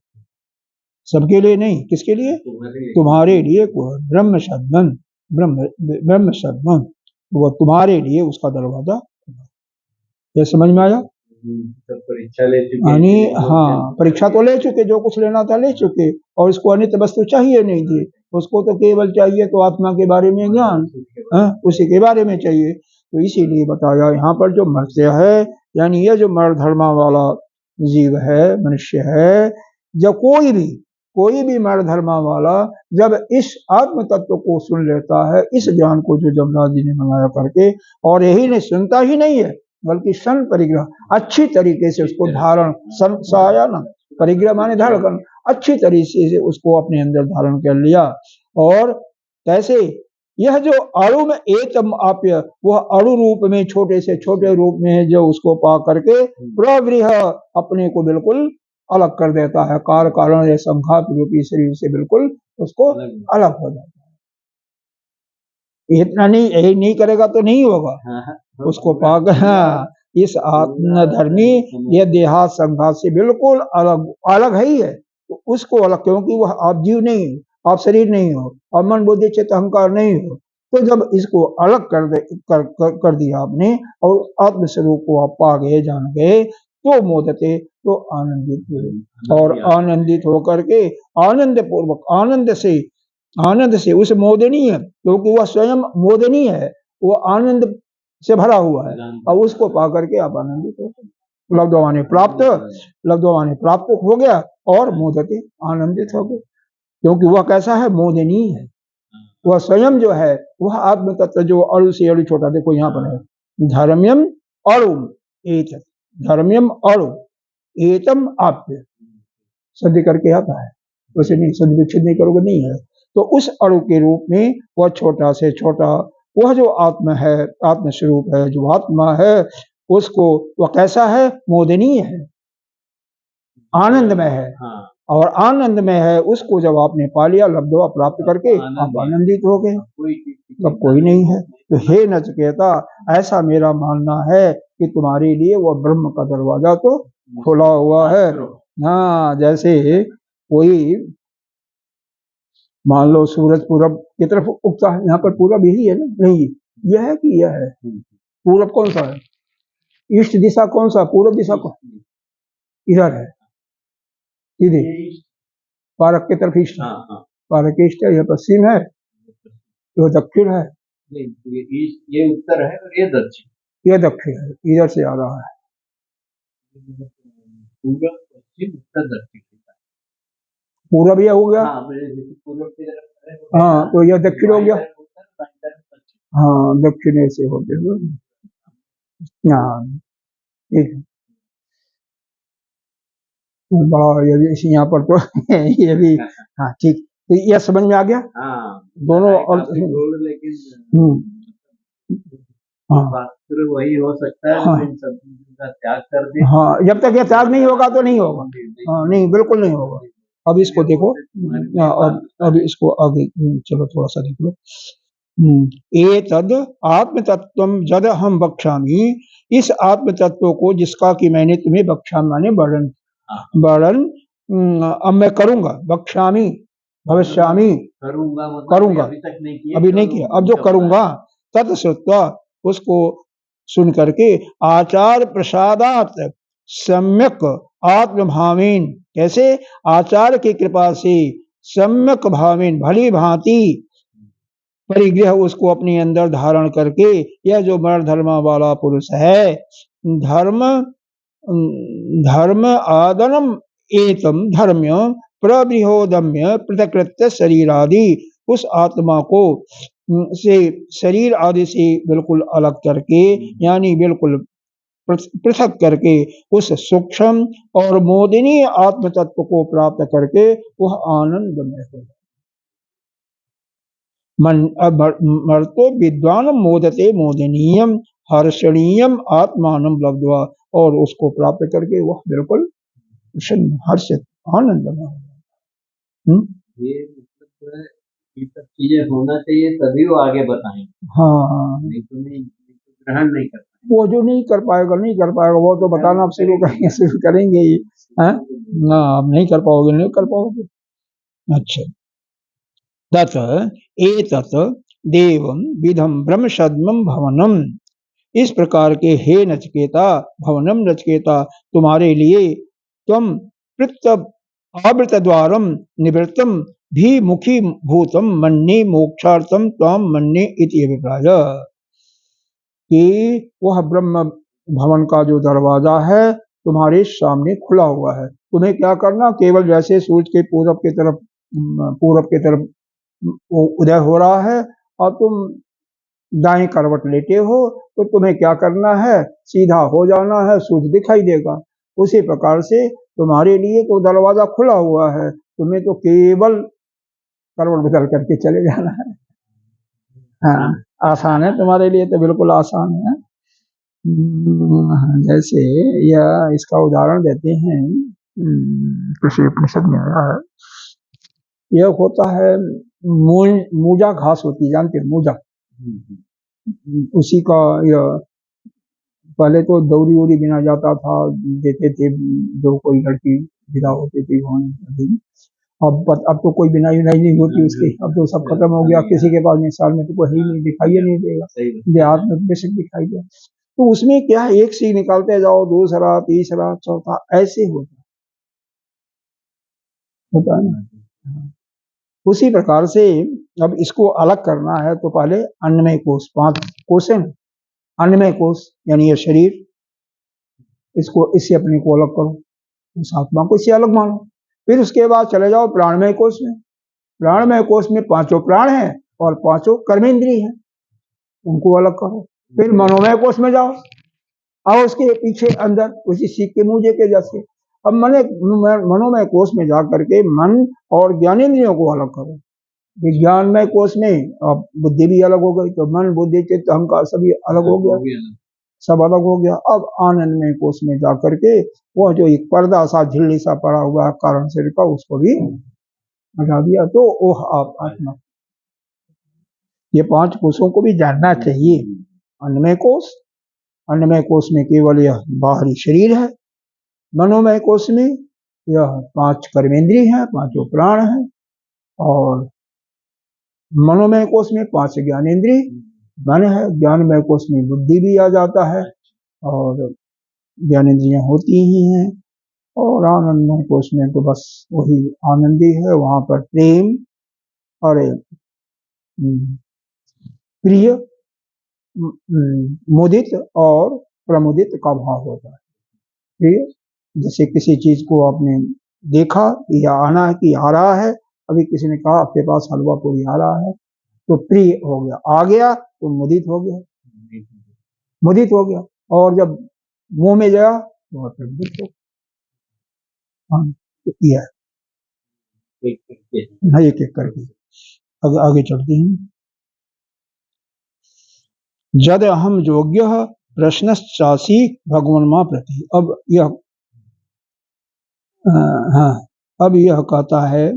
सबके लिए नहीं, किसके लिए, तुम्हारे लिए, ब्रह्म सद्मन, ब्रह्म सद्मन, वह तुम्हारे लिए उसका दरवाजा, यह समझ में आया। परीक्षा ले चुके, यानी हाँ, परीक्षा तो ले चुके, जो कुछ लेना था ले चुके, और इसको अनित्य वस्तु चाहिए नहीं थी, उसको तो केवल चाहिए तो आत्मा के बारे में ज्ञान, उसी के बारे में चाहिए। तो इसीलिए बताया यहाँ पर जो मर्त्य है, यानी यह जो मर धर्मा वाला जीव है, मनुष्य है, जब कोई भी मर धर्मा वाला जब इस आत्म तत्व को सुन लेता है, इस ज्ञान को जो जमराज जी ने मंगाया करके, और यही नहीं सुनता ही नहीं है, बल्कि सन परिग्रह अच्छी तरीके से उसको धारण, आया ना, परिग्रह माने धारण करना, अच्छी तरीके से उसको अपने अंदर धारण कर लिया। और कैसे, यह जो अणु में एतम आप्य, वह अणु रूप में, छोटे से छोटे रूप में जो उसको पा करके प्रवृह, अपने को बिल्कुल अलग कर देता है, कार कारण या संघात रूपी शरीर से बिल्कुल उसको अलग हो जाता है। इतना नहीं, यही नहीं करेगा तो नहीं होगा, उसको पाकर इस आत्मधर्मी यह देहात संघात से बिल्कुल अलग है ही है, तो उसको अलग, क्योंकि वह आप जीव नहीं हो, आप शरीर नहीं हो, और मन बुद्धि चित्त अहंकार नहीं हो, तो जब इसको अलग कर दिया आपने, और आत्म स्वरूप को आप पा गए, जान गए, तो मोदते, तो आनंदित हुए, और आनंदित होकर के आनंद पूर्वक, आनंद से उस मोदनी है, क्योंकि वह स्वयं मोदनी है, वो आनंद से भरा हुआ है, और उसको पा करके आप आनंदित होते, लब्धवा माने प्राप्त, लब्धवा माने प्राप्त हो गया, और मोदते आनंदित हो गए, क्योंकि वह कैसा है, मोदनीय है। वह स्वयं जो है वह आत्म तत्व जो अणु से अणु छोटा, देखो यहाँ पर है धर्म्यम अणु एक, धर्म्यम अणु एतम आप्य, सद्य करके आता है, वैसे नहीं सद्य विच्छेद नहीं करोगे नहीं है। तो उस अणु के रूप में वह छोटा से छोटा वह जो आत्मा है, आत्म स्वरूप है, जो आत्मा है उसको वह कैसा है, मोदनीय है, आनंदमय है। हाँ। और आनंद में है, उसको जब आपने पा लिया, लब्धवा प्राप्त करके आप आनंदित हो गए, तब कोई नहीं है। तो हे नचिकेता, ऐसा मेरा मानना है कि तुम्हारे लिए वह ब्रह्म का दरवाजा तो खुला हुआ है। हाँ, जैसे कोई मान लो सूरज पूरब की तरफ उगता है, यहाँ पर पूरब यही है ना, नहीं यह है कि यह है, पूरब कौन सा है, ईस्ट दिशा कौन सा, पूरब दिशा कौन, इधर है सीधे, पारक की तरफ ईस्ट है, पारक ईस्ट है, यह पश्चिम है, यह दक्षिण है, ये उत्तर है और ये दक्षिण, यह दक्षिण है, इधर से आ रहा है, पूर्व पश्चिम उत्तर दक्षिण, पूरब यह हो गया, पूर्व की तरफ, हाँ तो यह दक्षिण हो गया, हाँ दक्षिण से हो गया, हाँ ठीक है, बड़ा ये भी यहाँ पर तो ये भी, हाँ ठीक, तो यह समझ में आ गया। हाँ, दोनों और लेकिन पात्र वही हो सकता है, हाँ, इन सब का त्याग कर दे। हाँ, जब तक यह त्याग नहीं होगा तो नहीं होगा, हाँ नहीं बिल्कुल नहीं होगा। अब इसको देखो, अब इसको आगे चलो थोड़ा सा देख लो। एतद् आत्म तत्वम जद हम बक्षामि, इस आत्म तत्व को जिसका कि मैंने तुम्हें बक्षामि माने वर्णन अब मैं करूंगा, बक्षामि भविष्यामि करूंगा, अभी नहीं किया, अब जो करूंगा, तत्श्रुत्वा उसको सुन करके, आचार प्रसादात सम्यक आत्मभावेन, कैसे, आचार्य की कृपा से सम्यक भावेन, भली भांति परिग्रह उसको अपने अंदर धारण करके, यह जो वर्ण धर्म वाला पुरुष है, धर्म आदनम एतम धर्म्य प्रबृहोदम्य पृथकृत्य शरीरादि, उस आत्मा को से शरीर आदि से बिल्कुल अलग करके, यानी बिल्कुल पृथक करके उस सूक्ष्म और मोदिनी आत्म तत्व को प्राप्त करके वह आनंदमय हो। मर्तो विद्वान मोदते मोदनीयम हर्षणीयम आत्मानम लब्ध्वा, और उसको प्राप्त करके वह बिल्कुल प्रसन्न हर्षित आनंदमय हो। ये मतलब ये सब चीजें होना चाहिए तभी वो आगे बताएंगे, हाँ नहीं तो नहीं, ग्रहण नहीं कर पाएंगे, वो जो नहीं कर पाएगा वो तो बताना आप शुरू करेंगे ही, ना आप नहीं कर पाओगे। अच्छा, तत् एतत् देवं विधम ब्रह्म सद्मं भवनम, इस प्रकार के हे नचिकेता, भवनम नचिकेता, तुम्हारे लिए, त्वं पृत्त आवृत द्वारम निवृत्तम भी मुखी भूतम मन्ये मोक्षार्थम त्वाम मन्ये इति अभिप्राय, कि वह ब्रह्म भवन का जो दरवाजा है तुम्हारे सामने खुला हुआ है, तुम्हें क्या करना, केवल जैसे सूरज के पूरब के तरफ उदय हो रहा है और तुम दाएं करवट लेटे हो, तो तुम्हें क्या करना है, सीधा हो जाना है, सूरज दिखाई देगा। उसी प्रकार से तुम्हारे लिए तो दरवाजा खुला हुआ है, तुम्हें तो केवल करवट बदल करके चले जाना है। हाँ, आसान है तुम्हारे लिए, तो बिल्कुल आसान है। जैसे यह इसका उदाहरण देते हैं, कृषि उपनिषद में आया है, यह होता है मूजा घास होती है, जानते हो मूजा, उसी का यह पहले तो दौरी वोरी बिना जाता था, देते थे जो कोई लड़की विदा होती थी वहाँ, अब तो कोई बिनाई नहीं होती उसकी, अब तो सब खत्म हो गया, किसी के पास में साल में तो कोई ही नहीं, दिखाई नहीं देगा, देहात में बेशक दिखाई दे। तो उसमें क्या है, एक सीख निकालते जाओ, दूसरा तीसरा चौथा ऐसे होता है ना। उसी प्रकार से अब इसको अलग करना है तो पहले अन्नमय कोश, 5 कोश है, अन्नमय कोश यानी ये शरीर, इसको इससे अपने को अलग करो, इस आत्मा को इससे अलग मानो। फिर उसके बाद चले जाओ प्राणमय कोश में। प्राणमय कोश में 5 प्राण हैं और 5 कर्मेंद्रिय हैं, उनको अलग करो। फिर मनोमय कोश में जाओ और उसके पीछे अंदर उसी सीख के मूजे के जैसे अब मनोमय कोश में जा करके मन और ज्ञानेंद्रियों को अलग करो। विज्ञानमय कोश में अब बुद्धि भी अलग हो गई, तो मन बुद्धि चित्त अहंकार सभी अलग हो गया, सब अलग हो गया। अब आनंदमय कोश में जा करके वो जो एक पर्दा सा झिल्ली सा पड़ा हुआ है कारण शरीर का, उसको भी हटा दिया। तो ओह आप आत्मा, ये 5 कोशों को भी जानना चाहिए। अन्नमय कोश में केवल यह बाहरी शरीर है। मनोमय कोश में यह 5 कर्मेंद्रिय हैं, 5 प्राण हैं, और मनोमय कोश में 5 ज्ञानेंद्रिय मन है। ज्ञानमय कोश में बुद्धि भी आ जाता है और ज्ञानेंद्रियां होती ही हैं। और आनंदमय कोश में तो बस वही आनंद ही है, वहां पर प्रेम और प्रिय, मुदित और प्रमुदित का भाव होता है। प्रिय, जैसे किसी चीज को आपने देखा कि यह आना है कि आ रहा है, अभी किसी ने कहा आपके पास हलवा पूरी आ रहा है, तो प्रिय हो गया, आ गया तो मुदित हो गया, मुदित हो गया। और जब मुंह में गया तो प्रमुदित हो गया। हाँ, तो यह एक एक करके आगे चलते हैं। जद अहम योग्य प्रश्नश्चासी भगवन्मा प्रति। अब यह हाँ, अब यह कहता है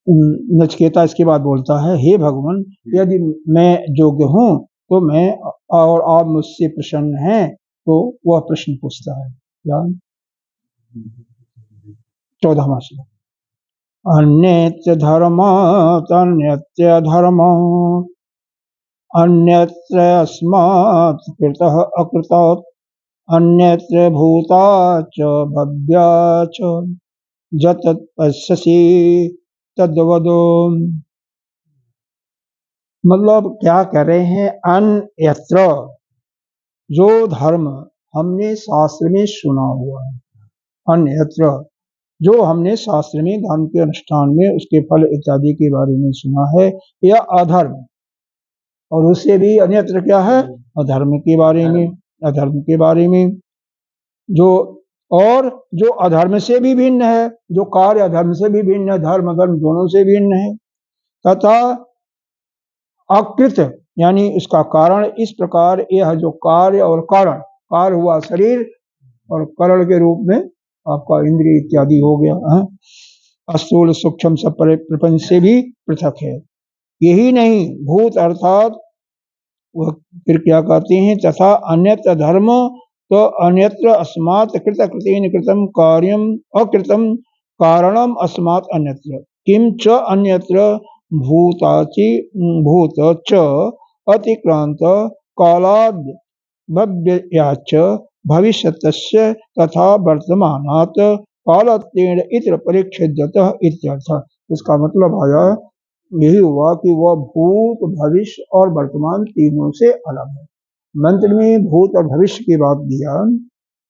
नचिकेता, इसके बाद बोलता है, हे भगवान, यदि मैं योग्य हूँ तो मैं, और आप मुझसे प्रसन्न हैं, तो वह प्रश्न पूछता है। क्या 14वां श्लोक, अन्यत्र धर्मात् अन्यत्र धर्म अन्यत्र अस्मात् कृतः अकृतात् अन्यत्र भूताच्च भव्याच्च जतत् पश्यसि तद्वदो। मतलब क्या कह रहे हैं, अन्यत्र जो धर्म हमने शास्त्र में सुना हुआ है, अन्यत्र जो हमने शास्त्र में धर्म के अनुष्ठान में उसके फल इत्यादि के बारे में सुना है, या अधर्म, और उससे भी अन्यत्र क्या है, अधर्म के बारे में, अधर्म के बारे में जो, और जो अधर्म से भी भिन्न है, जो कार्य अधर्म से भी भिन्न है, धर्म अधर्म दोनों से भिन्न है, तथा अकृत यानी इसका कारण। इस प्रकार यह जो कार्य और कारण, कार्य हुआ शरीर और कारण के रूप में आपका इंद्रिय इत्यादि हो गया है, स्थूल सूक्ष्म सब प्रपंच से भी पृथक है। यही नहीं, भूत अर्थात वह फिर क्या कहते हैं, तथा अन्यत्र धर्म, तो अन्यत्र अस्मात् कृत कृतेन कृतम कार्यम अकृतम कारणम अस्मात् अन्यत्र किम च अन्यत्र भूताचि भूत च अतिक्रांत कालाद भव्याच भविष्यतस्य तथा वर्तमानात् कालत्वेन इतर परिच्छेद्यतः इत्यर्थ। इसका मतलब आया, यही हुआ कि वह भूत भविष्य और वर्तमान तीनों से अलग है। मंत्र में भूत और भविष्य की बात दिया,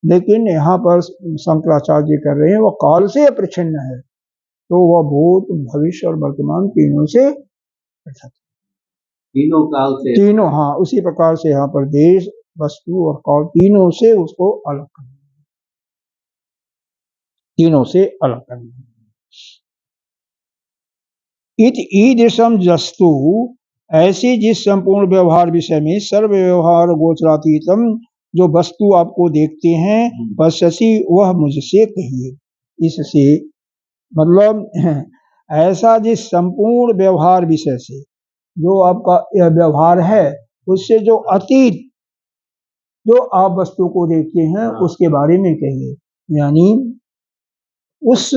लेकिन यहाँ पर शंकराचार्य कर रहे हैं वह काल से अप्रच्छिन्न है, तो वह भूत भविष्य और वर्तमान तीनों से पृथक, तीनों काल से, तीनों, हाँ, उसी प्रकार से यहाँ पर देश वस्तु और काल तीनों से उसको अलग करना, तीनों से अलग करना। ईदृशम जस्तु, ऐसी जिस संपूर्ण व्यवहार विषय में सर्व व्यवहार गोचरातीतम, जो वस्तु आपको देखते हैं, पश्यसि वह मुझसे कहिए। इससे मतलब ऐसा जिस संपूर्ण व्यवहार विषय से, जो आपका यह व्यवहार है, उससे जो अतीत जो आप वस्तु को देखते हैं उसके बारे में कहिए। यानी उस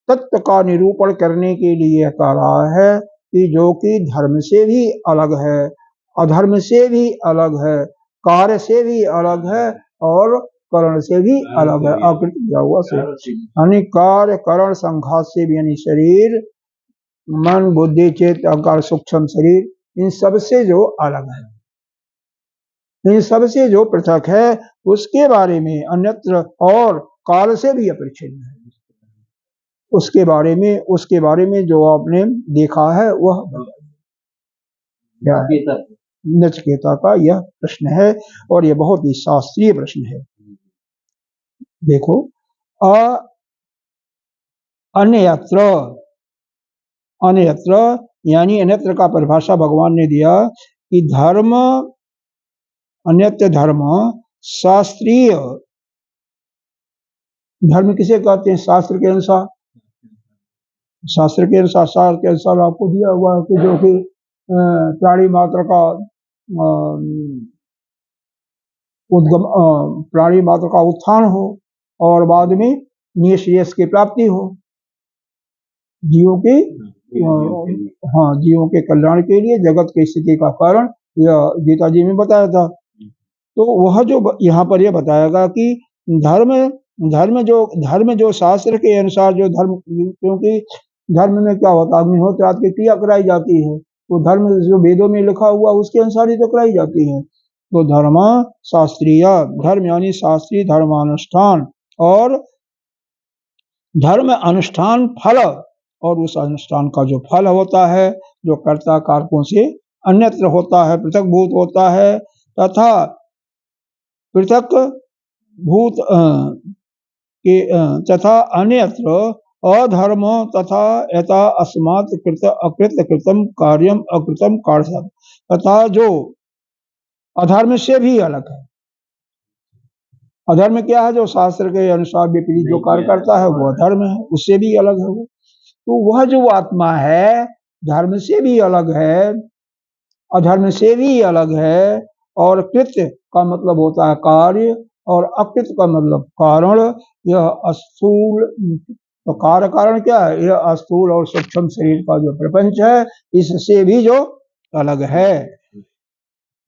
तत्व का निरूपण करने के लिए कह रहा है कि जो कि धर्म से भी अलग है, अधर्म से भी अलग है, कार्य से भी अलग है और करण से भी अलग है, आकृत किया हुआ से, यानी कार्य करण संघात से भी, यानी शरीर मन बुद्धि चित्त अहंकार सूक्ष्म शरीर, इन सब से जो अलग है। इन सबसे जो पृथक है उसके बारे में अन्यत्र और काल से भी अपरिच्छिन्न है, उसके बारे में जो आपने देखा है वह क्या है? नचिकेता का यह प्रश्न है और यह बहुत ही शास्त्रीय प्रश्न है। देखो, अन्यत्र यानी अन्यत्र का परिभाषा भगवान ने दिया कि धर्म, अन्यत्र धर्म शास्त्रीय धर्म किसे कहते हैं? शास्त्र के अनुसार, शास्त्र के अनुसार आपको दिया हुआ है कि जो कि प्राणी मात्र का उद्गम, प्राणी मात्र का उत्थान हो और बाद में निःश्रेयस की प्राप्ति हो, जीवों के जीवों के कल्याण के लिए जगत की स्थिति का कारण यह गीता जी में बताया था। तो वह जो यहाँ पर यह बताएगा कि धर्म जो शास्त्र के अनुसार जो धर्म, क्योंकि धर्म में क्या होता है, अग्निहोत्र आदि की क्रिया कराई जाती है, तो धर्म जो वेदों में लिखा हुआ उसके अनुसार ही तो कराई जाती है। तो धर्म शास्त्रीय, धर्म यानी शास्त्रीय धर्मानुष्ठान और धर्म अनुष्ठान फल, और उस अनुष्ठान का जो फल होता है जो कर्ता कारकों से अन्यत्र होता है, पृथक भूत होता है, तथा पृथक भूत तथा अन्यत्र अधर्म तथा यथा अस्मात् कृत अकृत कृतम कार्यम अकृतम कार्य, तथा जो अधर्म से भी अलग है। अधर्म क्या है? जो शास्त्र के अनुसार विपरीत जो कार्य करता है वो अधर्म है, उससे भी अलग है वो। तो वह जो आत्मा है धर्म से भी अलग है, अधर्म से भी अलग है, और कृत्य का मतलब होता है कार्य और अकृत का मतलब कारण। यह स्थूल, तो कार्य कारण क्या है? यह स्थूल और सूक्ष्म शरीर का जो प्रपंच है इससे भी जो अलग है।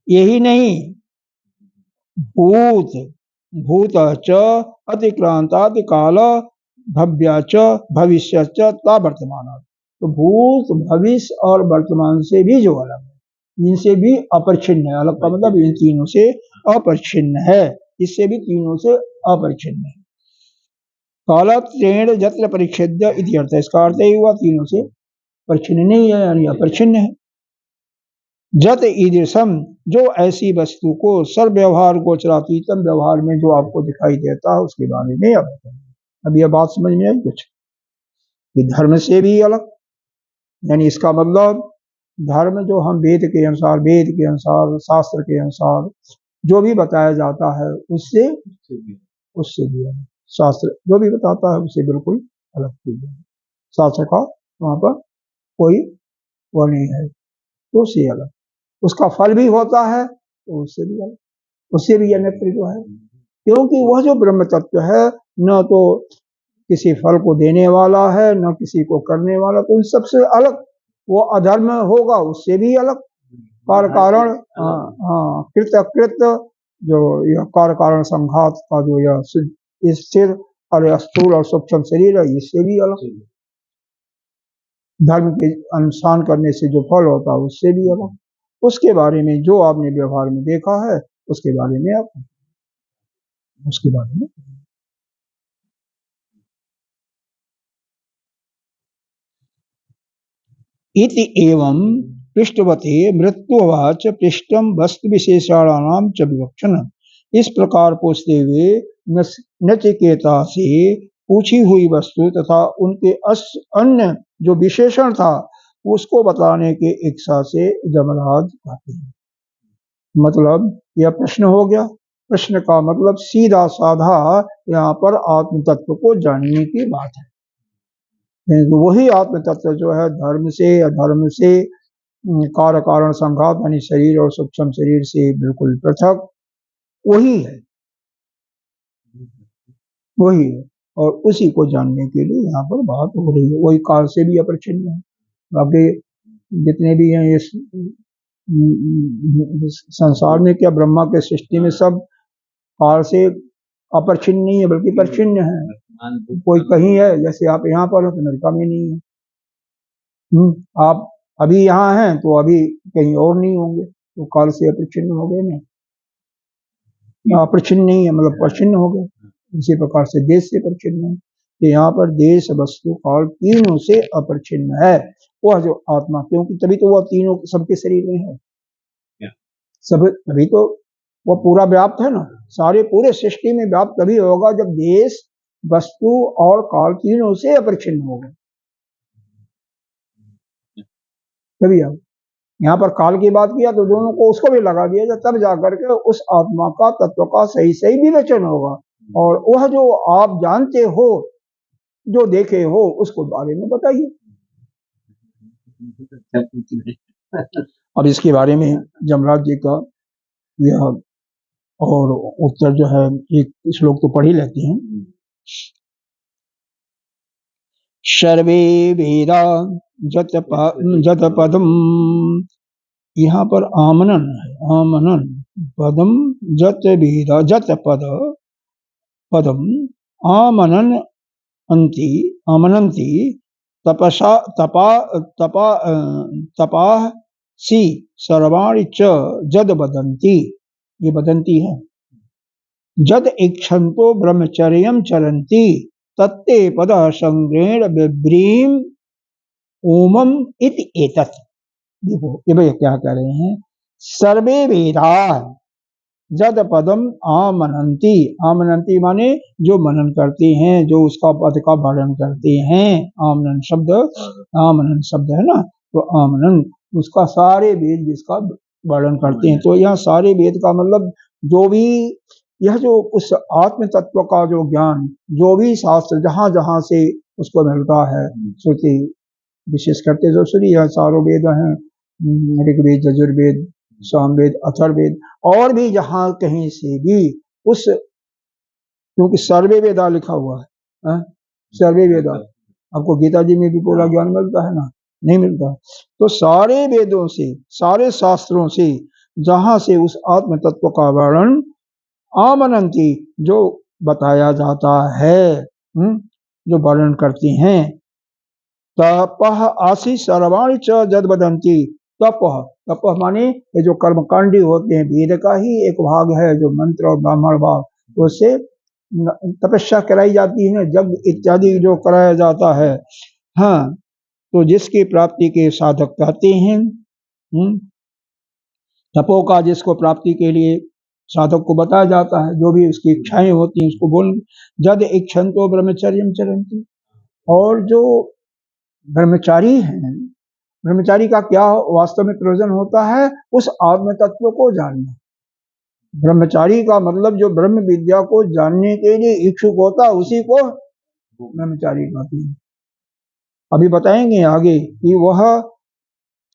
यही नहीं, भूत च अतिक्रांतादि काल भव्या च भविष्य च ता वर्तमान। तो भूत, भविष्य और वर्तमान से भी जो अलग है, इनसे भी अपरिच्छिन्न है। अलग का मतलब इन तीनों से अपरिच्छिन्न है, इससे भी तीनों से अपरिच्छिन्न है। कालत्रेण जत्र परिच्छेद्य इति अर्थ, इसका अर्थ ही हुआ तीनों से परिच्छिन्न नहीं है, यानी अपरिच्छिन्न है। जत ईदृशम, जो ऐसी वस्तु को सर्व व्यवहार गोचरातीतम, व्यवहार में जो आपको दिखाई देता है उसके बारे में अब यह बात समझ में आई कुछ, कि धर्म से भी अलग, यानी इसका मतलब धर्म जो हम वेद के अनुसार शास्त्र के अनुसार जो भी बताया जाता है उससे भी अलग, शास्त्र जो भी बताता है उससे बिल्कुल अलग चीज है। शास्त्र का वहां पर कोई वो नहीं है, तो उससे अलग, उसका फल भी होता है तो उससे भी अलग, उससे भी अन्यत्र जो है, क्योंकि वह जो ब्रह्म तत्व है न तो किसी फल को देने वाला है न किसी को करने वाला, तो इन सबसे अलग। वो अधर्म होगा उससे भी अलग, कार्य कारण, कृत अकृत, जो यह कार्य कारण संघात का जो यह स्थिर और स्थूल और सूक्ष्म शरीर है इससे भी अलग। धर्म के अनुष्ठान करने से जो फल होता है उससे भी अलग, उसके बारे में जो आपने व्यवहार में देखा है उसके बारे में आप उसके बारे में इति एवं पृष्ठवते मृत्युवाच पृष्ठम वस्तु विशेषाणाम च विवक्षण। इस प्रकार पूछते हुए नचिकेता से पूछी हुई वस्तु तथा उनके अन्य जो विशेषण था उसको बताने के इच्छा से यमराज कहते हैं। मतलब यह प्रश्न हो गया, प्रश्न का मतलब सीधा साधा यहाँ पर आत्म तत्व को जानने की बात है। वही आत्म तत्व जो है धर्म से अधर्म से कार्य कारण संघात यानी शरीर और सूक्ष्म शरीर से बिल्कुल पृथक वही है, और उसी को जानने के लिए यहाँ पर बात हो रही है। वही काल से भी अपरिच्छिन्न है। बाकी जितने भी हैं इस संसार में, क्या ब्रह्मा के सृष्टि में सब काल से अपरिच्छिन्न नहीं है बल्कि परिच्छिन्न है। कोई कहीं है, जैसे आप यहाँ पर हो तो अमेरिका में नहीं है, आप अभी यहाँ हैं तो अभी कहीं और नहीं होंगे, तो काल से अपरिच्छिन्न हो गए नहीं। अप्रच्छिन्न नहीं है, मतलब प्रच्छिन्न हो गए। इसी प्रकार से देश से प्रच्छिन्न है, कि यहाँ पर देश वस्तु काल तीनों से अप्रच्छिन्न है वह जो आत्मा, क्योंकि तभी तो वह तीनों सबके शरीर में है, सब तभी तो वह पूरा व्याप्त है ना, सारे पूरे सृष्टि में व्याप्त तभी होगा जब देश वस्तु और काल तीनों से अप्रच्छिन्न होगा, तभी अब यहाँ पर काल की बात किया तो दोनों को उसको भी लगा दिया जाए, तब जाकर के उस आत्मा का तत्व का सही सही विवेचन होगा, और वह जो आप जानते हो, जो देखे हो, उसको बारे में बताइए। अब इसके बारे में जमराज जी का यह और उत्तर जो है, एक श्लोक तो पढ़ ही लेते हैं। सर्वे वेदा जत पदम, यहाँ पर आमनन है, आमनन पदम जत वेदा जत पदम आमनन अंति आमनंति तपसा तपासी सर्वाणि च जद बदंती, ये बदंती है, जद इक्षंतो ब्रह्मचर्यम चरंती तत्ते पद संग्रेण बिभ्रीम ओमम इति एतत्। देखो ये भैया क्या कह रहे हैं, सर्वे वेदा जद पदम आमनंती, आमनंती माने जो मनन करते हैं, जो उसका पद का वर्णन करते हैं, आमनन शब्द, आमनन शब्द है ना, तो आमनन उसका सारे वेद जिसका वर्णन करते हैं, तो यहाँ सारे वेद का मतलब जो भी यह जो उस आत्म तत्व का जो ज्ञान, जो भी शास्त्र जहाँ जहाँ से उसको मिलता है, श्रुति विशेष करके जो श्री चारों वेद हैं, ऋग्वेद यजुर्वेद सामवेद अथर्ववेद, और भी जहाँ कहीं से भी उस, क्योंकि सर्वे वेदा लिखा हुआ है, सर्वे वेदा, आपको गीता जी में भी पूरा ज्ञान मिलता है ना, नहीं मिलता, तो सारे वेदों से, सारे शास्त्रों से जहाँ से उस आत्म तत्व का वर्णन आमनंती जो बताया जाता है, जो वर्णन करते हैं, तपः आसी सर्वाणि च जद बदंती, तपः, तपः माने ये जो कर्मकांडी होते हैं, वेद का ही एक भाग है जो मंत्र और ब्राह्मण भाग, तो उससे तपस्या कराई जाती है, जग इत्यादि जो कराया जाता है, हाँ, तो जिसकी प्राप्ति के साधक कहते हैं, तपो का जिसको प्राप्ति के लिए साधक को बताया जाता है, जो भी उसकी इच्छाएं होती हैं उसको बोल, जद इच्छन्तो ब्रह्मचर्यम चरन्ति, और जो ब्रह्मचारी हैं, ब्रह्मचारी का क्या वास्तव में प्रयोजन होता है, उस आत्म तत्व को जानना। ब्रह्मचारी का मतलब जो ब्रह्म विद्या को जानने के लिए इच्छुक होता है, उसी को ब्रह्मचारी कहते हैं। अभी बताएंगे आगे कि वह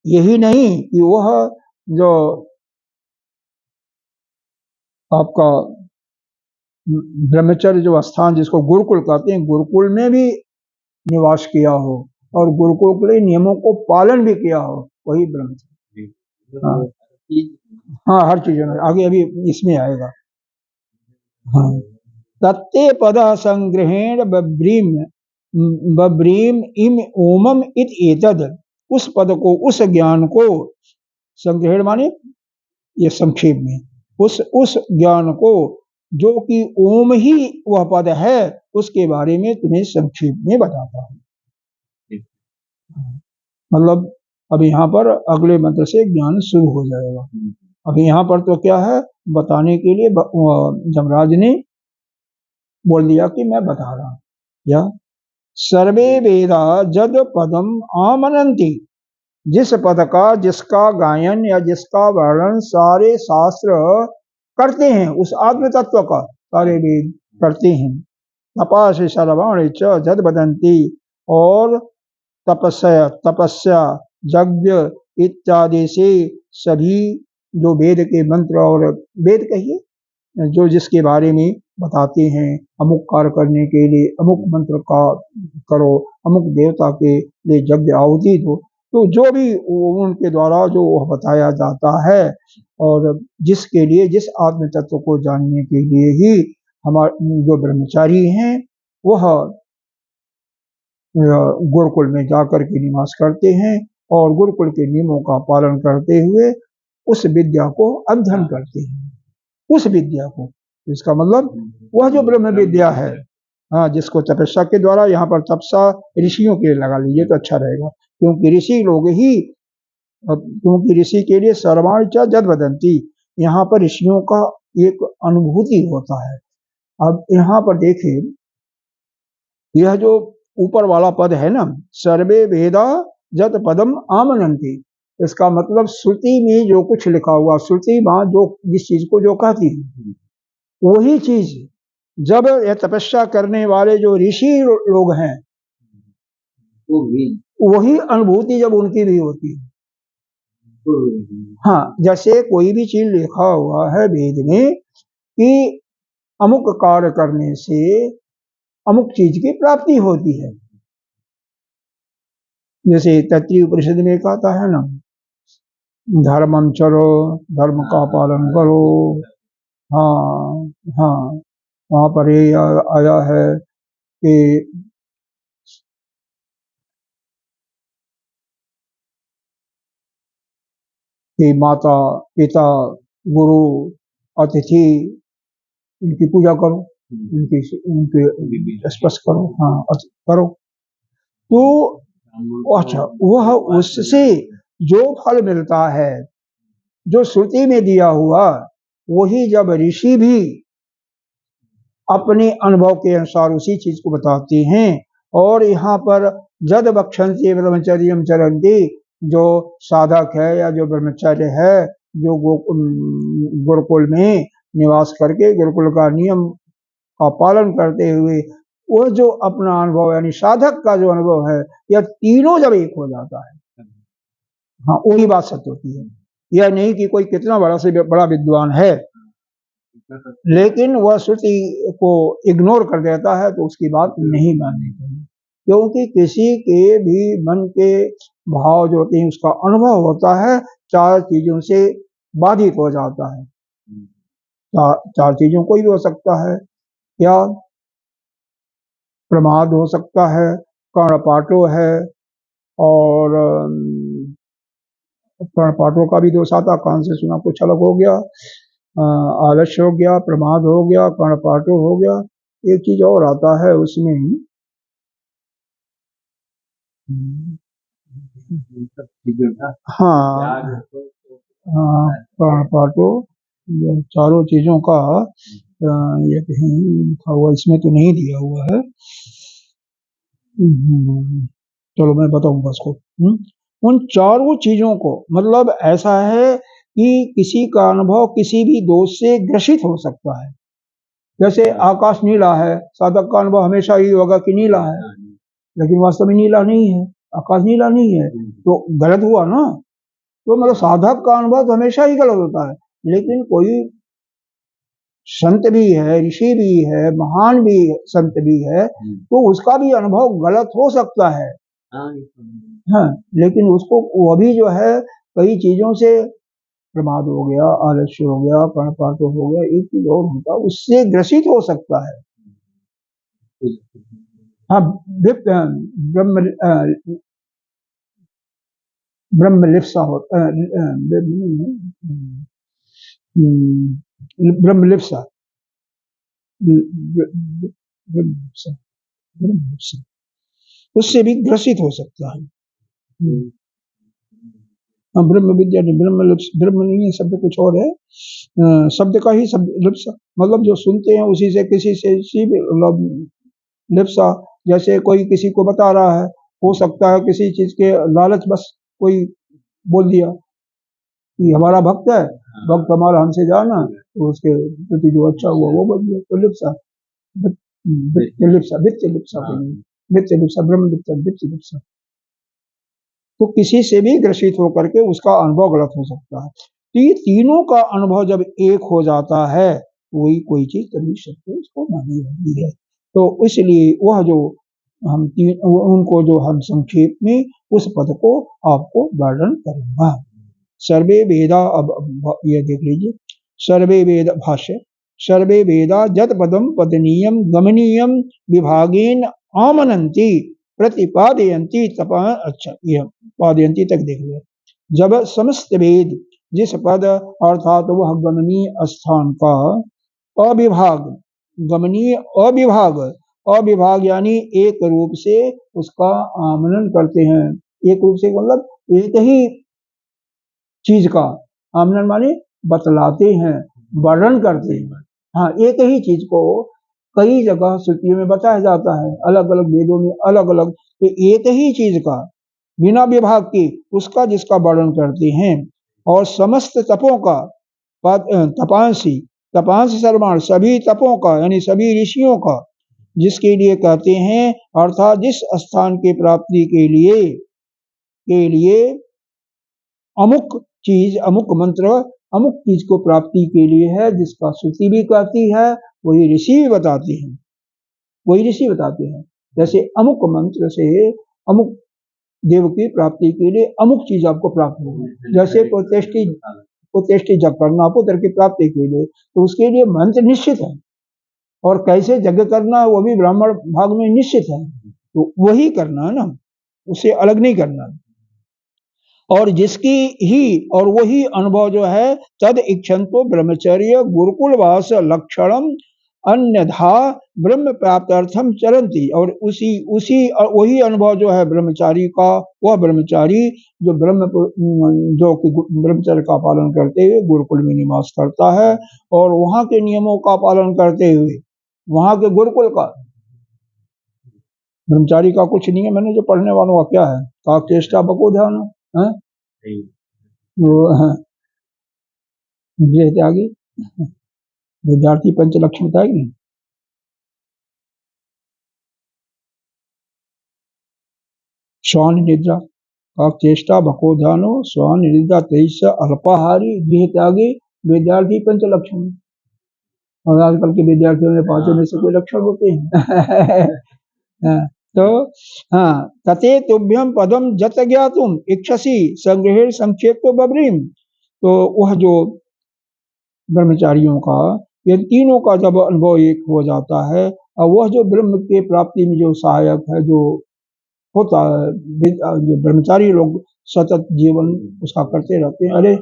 यही नहीं कि वह जो आपका ब्रह्मचर्य जो स्थान जिसको गुरुकुल कहते हैं, गुरुकुल में भी निवास किया हो और गुरुकुल के नियमों को पालन भी किया हो, वही ब्रह्मचर्य। हाँ, हर चीज में आगे अभी इसमें आएगा। हाँ, तत्ते पद संग्रहेण बब्रीम इम ओमम इत एतद, उस पद को, उस ज्ञान को, संग्रहेण माने ये संक्षेप में, उस ज्ञान को जो कि ओम ही वह पद है, उसके बारे में तुम्हें संक्षेप में बताता है। मतलब अब यहाँ पर अगले मंत्र से ज्ञान शुरू हो जाएगा। अभी यहाँ पर तो क्या है, बताने के लिए जमराज ने बोल दिया कि मैं बता रहा हूं, या सर्वे वेदा जद पदम आमनंती, जिस पद का, जिसका गायन या जिसका वर्णन सारे शास्त्र करते हैं, उस आत्म तत्व का सारे वेद करते हैं। तपास सर्वाणि च जद बदंती, और तपस्या यज्ञ इत्यादि से सभी जो वेद के मंत्र, और वेद कहिए जो जिसके बारे में बताते हैं, अमुक कार्य करने के लिए अमुक मंत्र का करो, अमुक देवता के लिए यज्ञ आहुति दो, तो जो भी उनके द्वारा जो बताया जाता है, और जिसके लिए, जिस आत्म तत्व को जानने के लिए ही हमारे जो ब्रह्मचारी हैं वह गुरुकुल में जाकर के निवास करते हैं, और गुरुकुल के नियमों का पालन करते हुए उस विद्या को अध्ययन करते हैं। उस विद्या को। इसका मतलब वह जो ब्रह्म विद्या है, हाँ, जिसको तपस्या के द्वारा, यहाँ पर तपस्या ऋषियों के लिए लगा लीजिए तो अच्छा रहेगा, क्योंकि ऋषि लोग ही, क्योंकि ऋषि के लिए सर्वाणि च जद वदंती, यहाँ पर ऋषियों का एक अनुभूति होता है। अब यहाँ पर देखिए, यह जो ऊपर वाला पद है ना, सर्वे वेदा जत पदम आमनंती, इसका मतलब श्रुति में जो कुछ लिखा हुआ, श्रुति वहां जो जिस चीज को जो कहती है, वही चीज जब यह तपस्या करने वाले जो ऋषि लोग हैं, वही अनुभूति जब उनकी भी होती है। हाँ, जैसे कोई भी चीज लिखा हुआ है वेद में कि अमुक कार्य करने से अमुक चीज की प्राप्ति होती है, जैसे तैत्तिरीय उपनिषद में कहता है ना, धर्मं चरो, धर्म का पालन करो। हाँ हाँ, वहां पर ये आया है कि माता पिता गुरु अतिथि इनकी पूजा करो, इनके स्पर्श करो, हाँ करो। तो अच्छा, वह उससे जो फल मिलता है जो श्रुति में दिया हुआ, वही जब ऋषि भी अपने अनुभव के अनुसार उसी चीज को बताते हैं। और यहाँ पर जद बक्षन्ति ब्रह्मचर्यम चरन्ति, जो साधक है या जो ब्रह्मचर्य है, जो गुरुकुल में निवास करके गुरुकुल का नियम का पालन करते हुए वो जो अपना अनुभव, यानी साधक का जो अनुभव है, यह तीनों जब एक हो जाता है, हाँ, वही बात सत्य होती है। यह नहीं कि कोई कितना बड़ा से बड़ा विद्वान है लेकिन वह श्रुति को इग्नोर कर देता है, तो उसकी बात नहीं माननी चाहिए, क्योंकि किसी के भी मन के भाव जो होते हैं, उसका अनुभव होता है, चार चीजों से बाधित हो जाता है। चार चीजों को ही हो सकता है, क्या प्रमाद हो सकता है, कर्णपाटो है, और कर्णपाटो का भी दोष आता, कान से सुना कुछ अलग हो गया, आलस्य हो गया, प्रमाद हो गया, कर्णपाटो हो गया, एक चीज और आता है उसमें, हाँ हाँ, कर्णपाटो, चारों चीजों का ये कहीं लिखा हुआ, इसमें तो नहीं दिया हुआ है, चलो मैं बताऊंगा इसको। उन चारों चीजों को, मतलब ऐसा है कि किसी का अनुभव किसी भी दोष से ग्रसित हो सकता है। जैसे आकाश नीला है, साधक का अनुभव हमेशा ही होगा कि नीला है, लेकिन वास्तव में नीला नहीं है, आकाश नीला नहीं है, तो गलत हुआ ना। तो मतलब साधक का अनुभव तो हमेशा ही गलत होता है, लेकिन कोई संत भी है, ऋषि भी है, महान भी संत भी है, तो उसका भी अनुभव गलत हो सकता है, हाँ, लेकिन उसको वो भी जो है कई चीजों से, प्रमाद हो गया, आलस्य हो गया, कर्णपात हो गया, एक चीज और होता, उससे ग्रसित हो सकता है। हाँ, ब्रह्म लिप्सा होता, ब्रह्म लिप्सा, उससे भी ग्रसित हो सकता है। ब्रह्म विद्या नहीं, ब्रह्म लिप्स, ब्रह्म नहीं है, शब्द कुछ और है, शब्द का ही शब्द लिप्सा, मतलब जो सुनते हैं उसी से किसी से लिप्सा, जैसे कोई किसी को बता रहा है, हो सकता है किसी चीज के लालच बस कोई बोल दिया कि हमारा भक्त है, भक्त हमारा हमसे जाना, तो उसके प्रति जो अच्छा हुआ वो बोल दिया, तो लिप्सा, लिप्सा, वित्त लिप्सा, वित्त लिप्सा, ब्रह्म लिप्सा, वित्त लिप्सा, तो किसी से भी ग्रसित होकर के उसका अनुभव गलत हो सकता है। तो ये तीनों का अनुभव जब एक हो जाता है, वही कोई चीज तभी सत्य उसको मानी जाती है। तो इसलिए वह जो हम उनको जो हम संक्षेप में उस पद को आपको वर्णन करूंगा। सर्वे वेदा, अब ये देख लीजिए, सर्वे वेद भाष्य, सर्वे वेदा जत पदम पदनीयम गमनीयम विभागेन आमनंती प्रतिपादयंती तपा, अच्छा ये पादयंती तक देख लो। जब समस्त वेद जिस पद अर्थात वह गमनीय स्थान का अविभाग, गमनीय अविभाग, अविभाग यानी एक रूप से उसका आमनन करते हैं। एक रूप से मतलब एक ही चीज का आमनन माने बतलाते हैं, वर्णन करते हैं। हाँ, एक ही चीज को कई जगह श्रुतियों में बताया जाता है, अलग अलग वेदों में अलग अलग, तो एक ही चीज का बिना विभाग के उसका जिसका वर्णन करते हैं। और समस्त तपों का तपांसी, तपांसी सर्वाण सभी तपों का यानी सभी ऋषियों का जिसके लिए कहते हैं, अर्थात जिस स्थान की प्राप्ति के लिए अमुक चीज, अमुक मंत्र, अमुक चीज को प्राप्ति के लिए है, जिसका श्रुति भी कहती है, वही ऋषि भी बताते हैं, वही ऋषि बताते हैं। जैसे अमुक मंत्र से अमुक देव की प्राप्ति के लिए अमुक चीज आपको प्राप्त होगी, जैसे पुतेष्टि जप करना पुत्र की प्राप्ति के लिए, तो उसके लिए मंत्र निश्चित है, और कैसे यज्ञ करना है वो भी ब्राह्मण भाग में निश्चित है, तो वही करना है ना, उससे अलग नहीं करना। और जिसकी ही और वही अनुभव जो है, तद इच्छन्तो ब्रह्मचर्य गुरुकुलवास लक्षणम अन्यथा ब्रह्म प्राप्त्यर्थम चरंती, और उसी वही अनुभव जो है ब्रह्मचारी का, वह ब्रह्मचारी जो ब्रह्मचर्य का पालन करते हुए गुरुकुल में निवास करता है, और वहां के नियमों का पालन करते हुए, वहां के गुरुकुल का, ब्रह्मचारी का कुछ नियम है ना, जो पढ़ने वालों का क्या है, का चेष्टा बको ध्यान है, आगे विद्यार्थी पंचलक्षण बताएगी नहीं, श्वान निद्रा का चेष्टा भको ध्यानो श्वान निद्रा तेईस अल्पाहारी गृह त्यागी विद्यार्थी पंचलक्षण। और आजकल के विद्यार्थियों में पांचों में से कोई लक्षण होते हैं। तो हाँ, तते तुभ्यम पदम जत ज्ञातुम इच्छसी संग्रह संक्षेप तो बब्रीम, तो वह जो ब्रह्मचारियों का ये तीनों का जब अनुभव एक हो जाता है, और वह जो ब्रह्म के प्राप्ति में जो सहायक है, जो होता है, जो ब्रह्मचारी लोग सतत जीवन उसका करते रहते हैं। अरे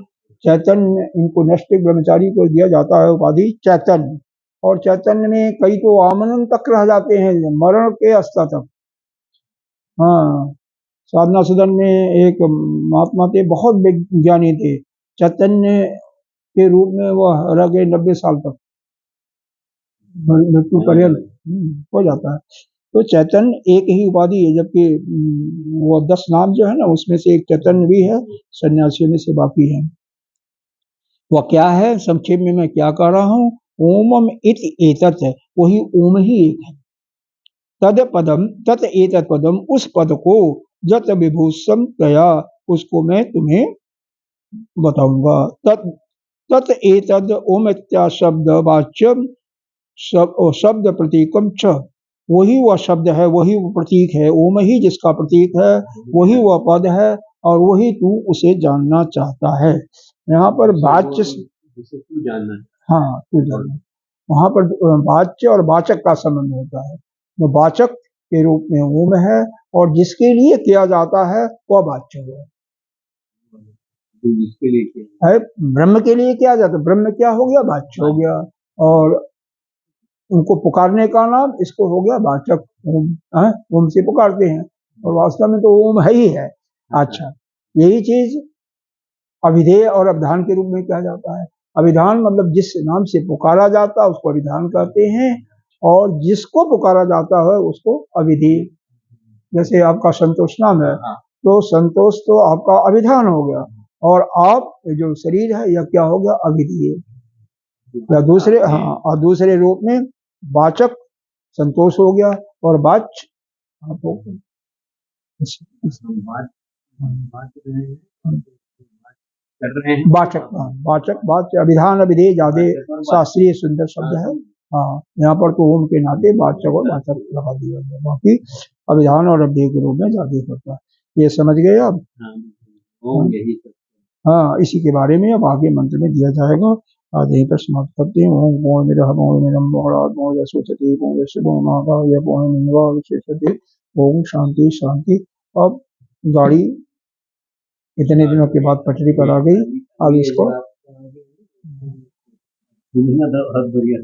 चैतन्य, इनको नैष्ठिक ब्रह्मचारी को दिया जाता है उपाधि चैतन्य, और चैतन्य में कई तो आमनन तक रह जाते हैं, मरण के अवस्था तक। हाँ, साधना सदन में एक महात्मा थे, बहुत विज्ञानी थे, चैतन्य के रूप में वह रह गए 90 साल तक, मृत्यु पर्यंत हो जाता है। तो चैतन्य एक ही उपाधि है, जबकि वो 10 नाम जो है ना, उसमें से एक चैतन्य भी है, सन्यासियों में से बाकी है। वह क्या है, संक्षेप में मैं क्या कह रहा हूँ, ओमम इति एतत् है, वही ओम ही एक है। तद पदम तत् एतत् पदम, उस पद को जत विभूषम गया, उसको मैं तुम्हें बताऊंगा। तत् एतद ओम इत्या शब्द वाच्यम शब्द प्रतीकम च, वही वह शब्द है, वही वो प्रतीक है, ओम ही जिसका प्रतीक है, वही वह पद है, और वही तू उसे जानना चाहता है। यहाँ पर वाच्य, तू जानना, हाँ तू जानना, वहां पर वाच्य और वाचक का संबंध होता है, तो वाचक के रूप में ओम है, और जिसके लिए किया जाता है वह वाच्य है। जिसके लिए किया है ब्रह्म के लिए किया जाता है, ब्रह्म क्या हो गया, वाच्य हो गया, और उनको पुकारने का नाम इसको हो गया वाचक, ओम से पुकारते हैं, और वास्तव में तो ओम है ही है। अच्छा, यही चीज अभिधेय और अभिधान के रूप में कहा जाता है। अभिधान मतलब जिस नाम से पुकारा जाता है उसको अभिधान कहते हैं, और जिसको पुकारा जाता है उसको अभिधेय। जैसे आपका संतोष नाम है, तो संतोष तो आपका अभिधान हो गया, और आप जो शरीर है यह क्या हो गया, अभिधेय। या दूसरे, हाँ, और दूसरे रूप में वाचक संतोष हो गया, और वाच्य आप हो गए। वाचक, वाचक वाच्य अभिधान अभिधेय ज्यादा शास्त्रीय सुंदर शब्द है। हाँ, यहाँ पर तो ओम के नाते वाचक और वाचक लगा दिया गया, बाकी अभिधान और अभिधेय के रूप में ज्यादा होता है। ये समझ गए आप? हाँ, इसी के बारे में अब आगे मंत्र में दिया जाएगा। आज यहीं पर समाप्त करते हैं। ओम पूर्णमिदः पूर्णमिदं पूर्णात् पूर्णमुदच्यते पूर्णस्य पूर्णमादाय पूर्णमेवावशिष्यते। ओम शांति शांति। अब गाड़ी इतने दिनों के बाद पटरी पर आ गई। अब इसको बहुत बढ़िया